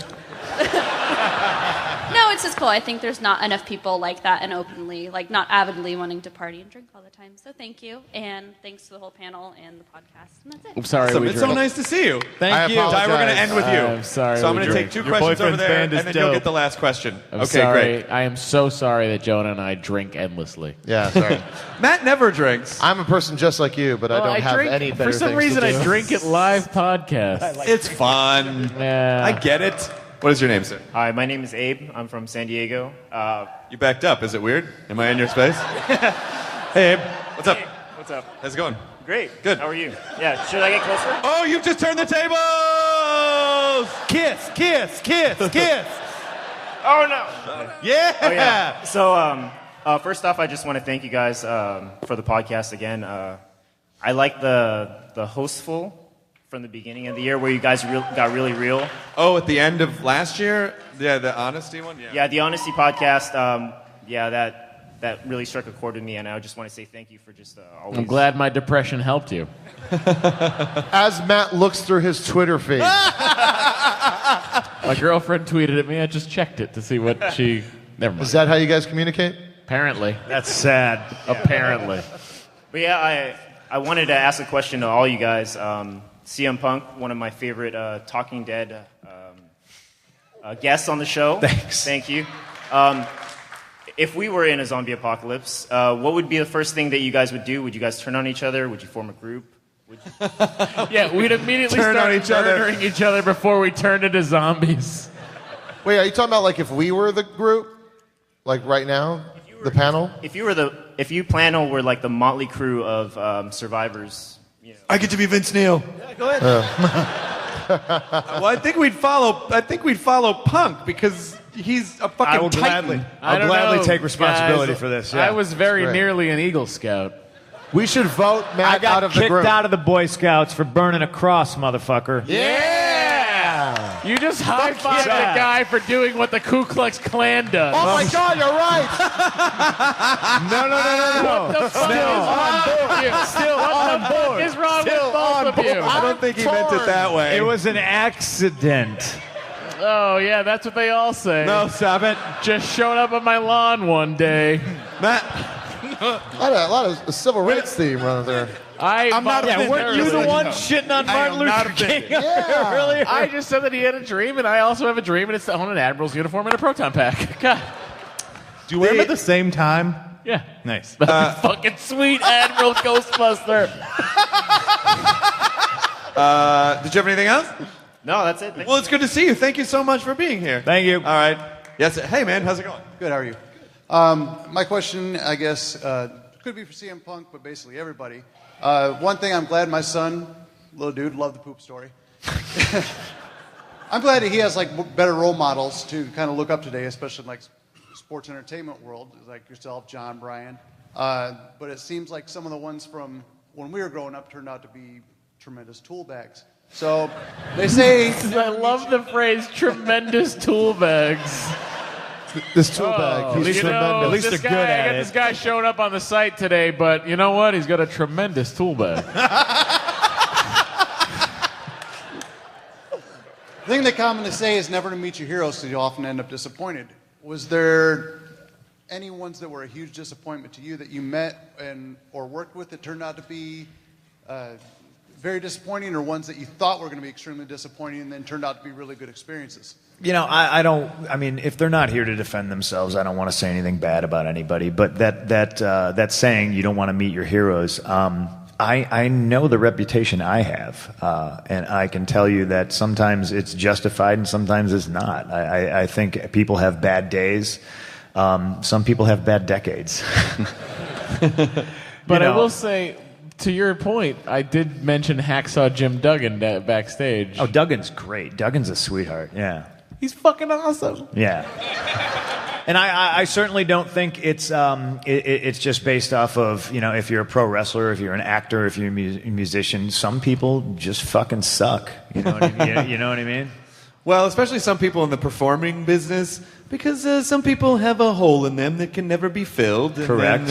No, it's just cool. I think there's not enough people like that and openly, like not avidly wanting to party and drink all the time. So thank you, and thanks to the whole panel and the podcast. And that's it. I'm sorry. Awesome. It's so nice to see you. Thank you. Di, we're going to end with you. I'm sorry. So I'm going to take 2 questions over there, and then you'll get the last question. I'm okay, sorry. great. I am so sorry that Jonah and I drink endlessly. Yeah, sorry. Matt never drinks. I'm a person just like you, but I don't have drink, any better for some things reason, to do. I drink at live podcasts. It's fun. Yeah. I get it. What is your name, sir? Hi, my name is Abe. I'm from San Diego. You backed up. Is it weird? Am I in your space? Hey, Abe. What's up? What's up? How's it going? Great. Good. How are you? Yeah, should I get closer? Oh, you've just turned the tables! Kiss, kiss, kiss, kiss. Oh, no. Yeah! Oh, yeah. So, first off, I just want to thank you guys for the podcast again. I like the hostful from the beginning of the year where you guys got really real. Oh, at the end of last year? Yeah, the honesty one? Yeah, the honesty podcast. That really struck a chord with me, and I just want to say thank you for just always. I'm glad my depression helped you. As Matt looks through his Twitter feed. My girlfriend tweeted at me. I just checked it to see what she. Never mind. Is that how you guys communicate? Apparently. That's sad. Apparently. But yeah, I wanted to ask a question to all you guys. CM Punk, one of my favorite Talking Dead guests on the show. Thanks. Thank you. If we were in a zombie apocalypse, what would be the first thing that you guys would do? Would you guys turn on each other? Would you form a group? Yeah, we'd immediately start murdering each other before we turned into zombies. Wait, are you talking about like if we were the group? Like right now? The panel? If you panel were like the motley crew of survivors. You know. I get to be Vince Neil. Yeah, go ahead. Well, I think we'd follow Punk because he's a fucking I will titan. gladly take responsibility for this. Yeah. I was very nearly an Eagle Scout. We should vote Matt out of the group. I got kicked out of the Boy Scouts for burning a cross, motherfucker. Yeah! You just high-fived the guy for doing what the Ku Klux Klan does. Oh my God, you're right! No. What the fuck is wrong with both of you? I don't think he meant it that way. It was an accident. Oh, yeah, that's what they all say. No, stop it. Just showed up on my lawn one day. Matt. A lot of civil rights theme running there. I'm not offended. Weren't you the one shitting on Martin Luther King earlier? I just said that he had a dream, and I also have a dream, and it's to own an Admiral's uniform and a proton pack. God. Do you wear them at the same time? Yeah. Nice. Fucking sweet Admiral Ghostbuster. Did you have anything else? No, that's it. Well, it's good to see you. Thank you so much for being here. Thank you. All right. Yes. Hey, man. How's it going? Good. How are you? My question, I guess, could be for CM Punk, but basically everybody. One thing, I'm glad my son, little dude, loved the poop story. I'm glad that he has like better role models to kind of look up today, especially in like sports entertainment world, like yourself, John, Brian. But it seems like some of the ones from when we were growing up turned out to be tremendous tool bags. So they say. I love the phrase "tremendous tool bags." This tool bag, he's tremendous. At least they're good at I got it. this guy showing up on the site today, but you know what? He's got a tremendous tool bag. The thing they commonly say is never to meet your heroes because you often end up disappointed. Was there any ones that were a huge disappointment to you that you met or worked with that turned out to be very disappointing, or ones that you thought were going to be extremely disappointing and then turned out to be really good experiences? You know, I mean, if they're not here to defend themselves, I don't want to say anything bad about anybody. But that saying, you don't want to meet your heroes. I know the reputation I have, and I can tell you that sometimes it's justified and sometimes it's not. I think people have bad days. Some people have bad decades. But I will say, to your point, I did mention Hacksaw Jim Duggan backstage. Oh, Duggan's great. Duggan's a sweetheart. Yeah. He's fucking awesome. Yeah. And I certainly don't think it's just based off of, if you're a pro wrestler, if you're an actor, if you're a musician. Some people just fucking suck. You know what I mean? You know what I mean? Well, especially some people in the performing business, because some people have a hole in them that can never be filled. And Correct.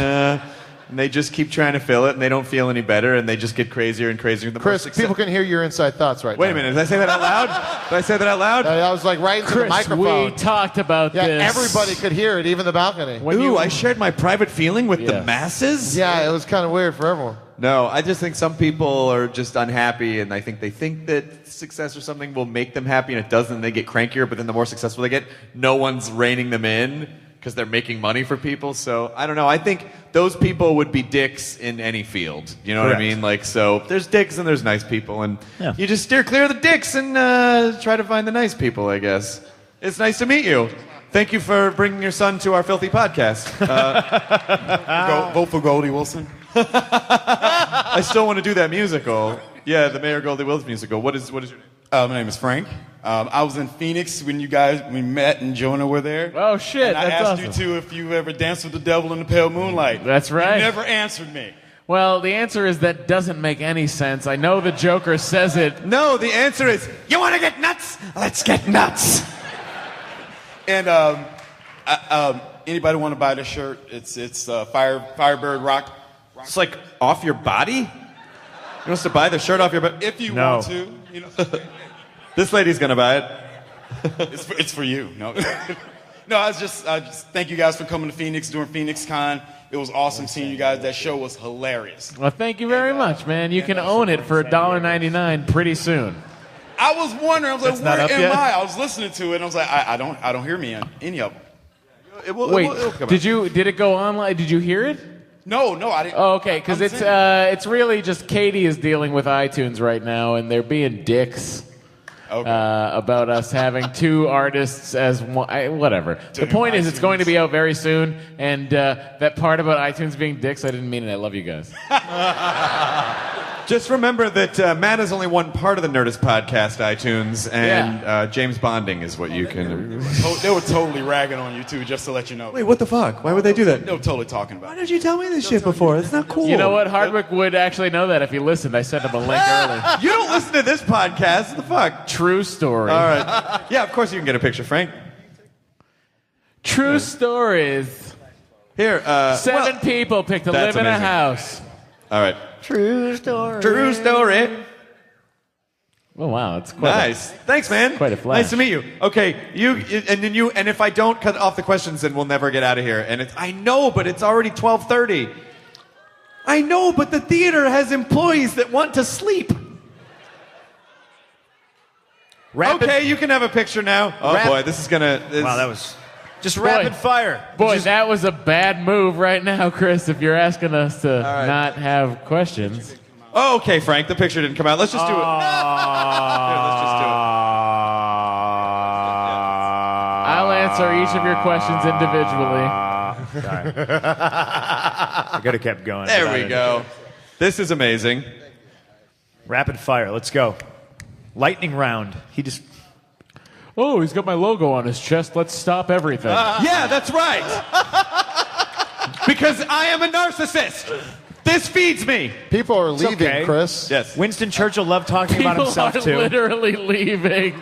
And they just keep trying to fill it, and they don't feel any better, and they just get crazier and crazier. The Chris, people can hear your inside thoughts right now. Wait a minute, did I say that out loud? Did I say that out loud? I was like right into the microphone. We talked about this. Everybody could hear it, even the balcony. I shared my private feeling with the masses? Yeah, it was kind of weird for everyone. No, I just think some people are just unhappy, and I think they think that success or something will make them happy, and it doesn't, and they get crankier, but then the more successful they get, no one's reining them in because they're making money for people. So, I don't know. I think those people would be dicks in any field. You know what I mean? So there's dicks and there's nice people, and you just steer clear of the dicks and try to find the nice people, I guess. It's nice to meet you. Thank you for bringing your son to our filthy podcast. Vote for Goldie Wilson. I still want to do that musical. Yeah, the Mayor Goldie Wilson musical. What is your name? My name is Frank. I was in Phoenix when we met and Jonah were there. Oh, shit. And I that's asked awesome. you too if you ever danced with the devil in the pale moonlight. That's right. You never answered me. Well, the answer is that doesn't make any sense. I know the Joker says it. No, the answer is, you want to get nuts? Let's get nuts. And anybody want to buy this shirt? It's Firebird Rock. It's like off your body? You want us to buy the shirt off your body? If you want to, This lady's gonna buy it. It's for you. No, I just thank you guys for coming to Phoenix during Phoenix Con. It was awesome seeing you guys. That show was hilarious. Well, thank you very much, man. You can own it for $1.99 pretty soon. I was wondering. I was like, It's not where up am yet? I? I was listening to it, and I was like, I don't hear me on any of them. Wait, did it go online? Did you hear it? No, I didn't. Oh, okay, because it's really just Katie is dealing with iTunes right now, and they're being dicks about us having two artists as one. Whatever. The point is, it's going to be out very soon, and that part about iTunes being dicks, I didn't mean it. I love you guys. Just remember that Matt is only one part of the Nerdist podcast, iTunes, and James Bonding is what you can... They were totally ragging on you, too, just to let you know. Wait, what the fuck? Why would they do that? They were totally talking about it. Why did you tell me this shit before? It's not cool. You know what? Hardwick would actually know that if he listened. I sent him a link earlier. You don't listen to this podcast. What the fuck? True story. All right. Yeah, of course you can get a picture, Frank. True stories. Here, 7 people picked to that's live in a amazing. house. All right. True story. True story. Oh wow, it's quite nice. Thanks, man. Quite a flash. Nice to meet you. Okay, and if I don't cut off the questions, then we'll never get out of here. And I know, but it's already 12:30. I know, but the theater has employees that want to sleep. Okay, you can have a picture now. Oh boy, this is gonna. Wow, that was just rapid fire. Boy, that was a bad move right now, Chris. If you're asking us to not have questions. Oh, okay, Frank, the picture didn't come out. Let's just do it. Here, let's just do it. I'll answer each of your questions individually. I could have kept going. There we go. This is amazing. Rapid fire. Let's go. Lightning round. He just. Oh, he's got my logo on his chest. Let's stop everything. Yeah, that's right. Because I am a narcissist. This feeds me. People are leaving, okay. Chris. Yes. Winston Churchill loved talking about himself, People are too. literally leaving.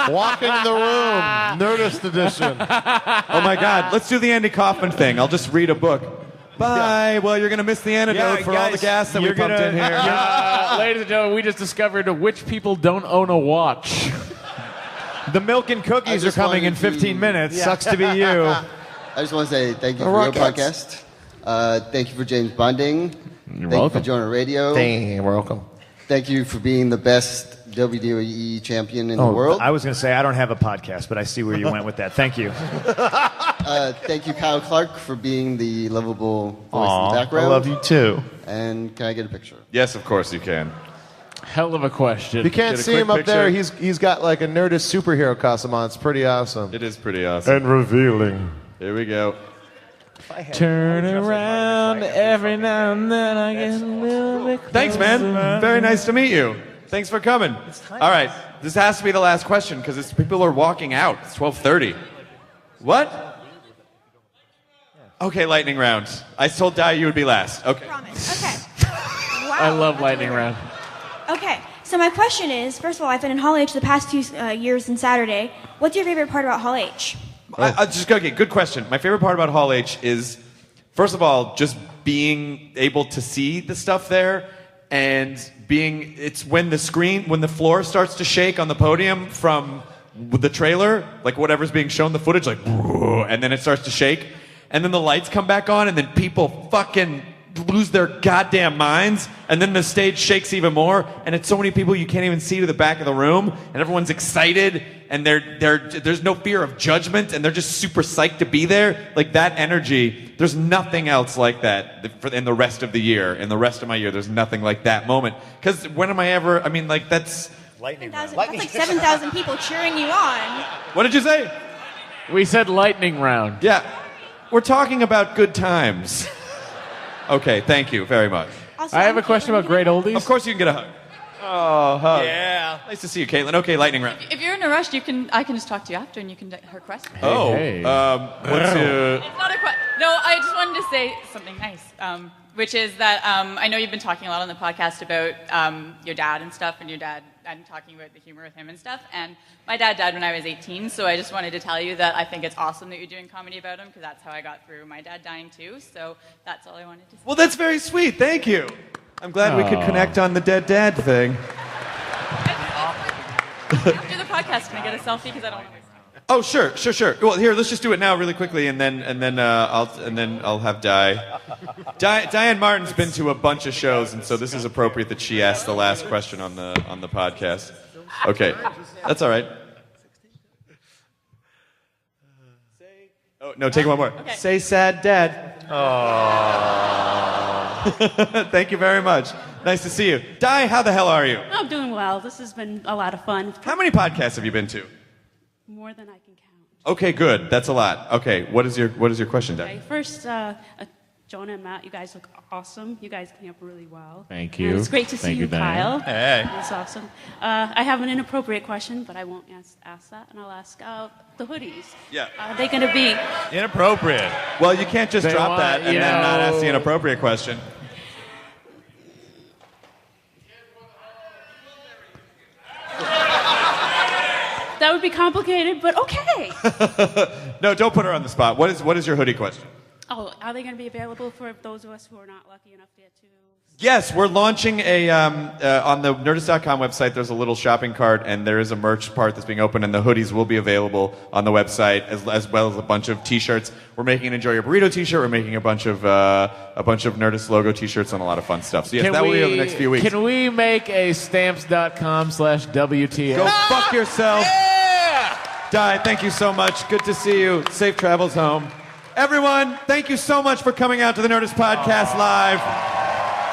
Walking in the room. Nerdist edition. Oh, my God. Let's do the Andy Kaufman thing. I'll just read a book. Bye. Well, you're going to miss the antidote for all the gas that we pumped in here. Ladies and gentlemen, we just discovered which people don't own a watch. The milk and cookies are coming in 15 minutes. Sucks to be you. I just want to say thank you for your podcast. Thank you for James Bonding. You're Thank welcome. you for Jonah Radio. You're welcome. Thank you for being the best WWE champion in the world. I was going to say I don't have a podcast, but I see where you went with that. Thank you. Thank you, Kyle Clark, for being the lovable voice Aw, in the background. I love you too. And can I get a picture? Yes, of course you can. Hell of a question. You can't Get a see quick him up there. picture. He's got like a Nerdist superhero costume on. It's pretty awesome. It is pretty awesome. And revealing. Here we go. Turn around every now and then I get a little bit closer. Thanks, man. Very nice to meet you. Thanks for coming. All right, this has to be the last question because people are walking out. It's 12:30. What? Okay, lightning round. I told Di you would be last. Okay. Okay. I love lightning round. Okay. So my question is, first of all, I've been in Hall H the past 2 years and Saturday. What's your favorite part about Hall H? Okay, good question. My favorite part about Hall H is, first of all, just being able to see the stuff there, and it's when the floor starts to shake on the podium from the trailer, like whatever's being shown, the footage, like, and then it starts to shake, and then the lights come back on, and then people fucking lose their goddamn minds, and then the stage shakes even more, and it's so many people you can't even see to the back of the room, and everyone's excited, and there's no fear of judgment, and they're just super psyched to be there. Like that energy, there's nothing else like that in the rest of the year. In the rest of my year, there's nothing like that moment. Because when am I ever? I mean, like that's lightning. That's like 7,000 people cheering you on. What did you say? We said lightning round. Yeah, we're talking about good times. Okay, thank you very much. Also, I have a question about great oldies. Of course you can get a hug. Oh, hug. Yeah. Nice to see you, Caitlin. Okay, lightning round. If you're in a rush, I can just talk to you after, and you can her question. What's your... It's not a question. No, I just wanted to say something nice, which is that I know you've been talking a lot on the podcast about your dad and stuff, and your dad and talking about the humor with him and stuff. And my dad died when I was 18, so I just wanted to tell you that I think it's awesome that you're doing comedy about him, because that's how I got through my dad dying too. So that's all I wanted to say. Well, that's very sweet. Thank you. I'm glad we could connect on the dead dad thing. After the podcast, can I get a selfie? Because I don't want to. Oh, sure. Well, here, let's just do it now, really quickly, and then I'll have Di. Diane Martin's been to a bunch of shows, and so this is appropriate that she asked the last question on the podcast. Okay, that's all right. Oh no, take one more. Okay. Say sad dad. Oh. Thank you very much. Nice to see you. Di, how the hell are you? I'm doing well. This has been a lot of fun. How many podcasts have you been to? More than I can count. Okay, good. That's a lot. Okay, what is your question, Di? Okay, first, Jonah and Matt, you guys look awesome. You guys clean up really well. Thank you. And it's great to see Thank you, Kyle. Diane. It's awesome. I have an inappropriate question, but I won't ask that, and I'll ask the hoodies. Yeah. Are they going to be... Inappropriate. Well, you can't just drop that and then not ask the inappropriate question. That would be complicated, but okay. No, don't put her on the spot. What is your hoodie question? Oh, are they going to be available for those of us who are not lucky enough to get to... Yes, we're launching on the Nerdist.com website. There's a little shopping cart, and there is a merch part that's being opened, and the hoodies will be available on the website, as well as a bunch of T-shirts. We're making an Enjoy Your Burrito T-shirt. We're making a bunch of Nerdist logo T-shirts and a lot of fun stuff. So yes, that will be over the next few weeks. Can we make a stamps.com/WTF? Go fuck yourself. Yeah! Di, thank you so much. Good to see you. Safe travels home. Everyone, thank you so much for coming out to the Nerdist Podcast Live.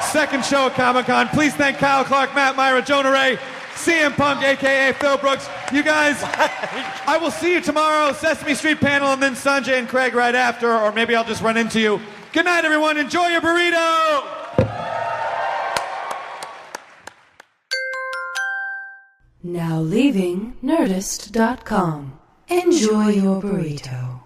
Second show at Comic-Con. Please thank Kyle Clark, Matt Myra, Jonah Ray, CM Punk, a.k.a. Phil Brooks. You guys, I will see you tomorrow, Sesame Street panel, and then Sanjay and Craig right after, or maybe I'll just run into you. Good night, everyone. Enjoy your burrito! Now leaving Nerdist.com. Enjoy your burrito.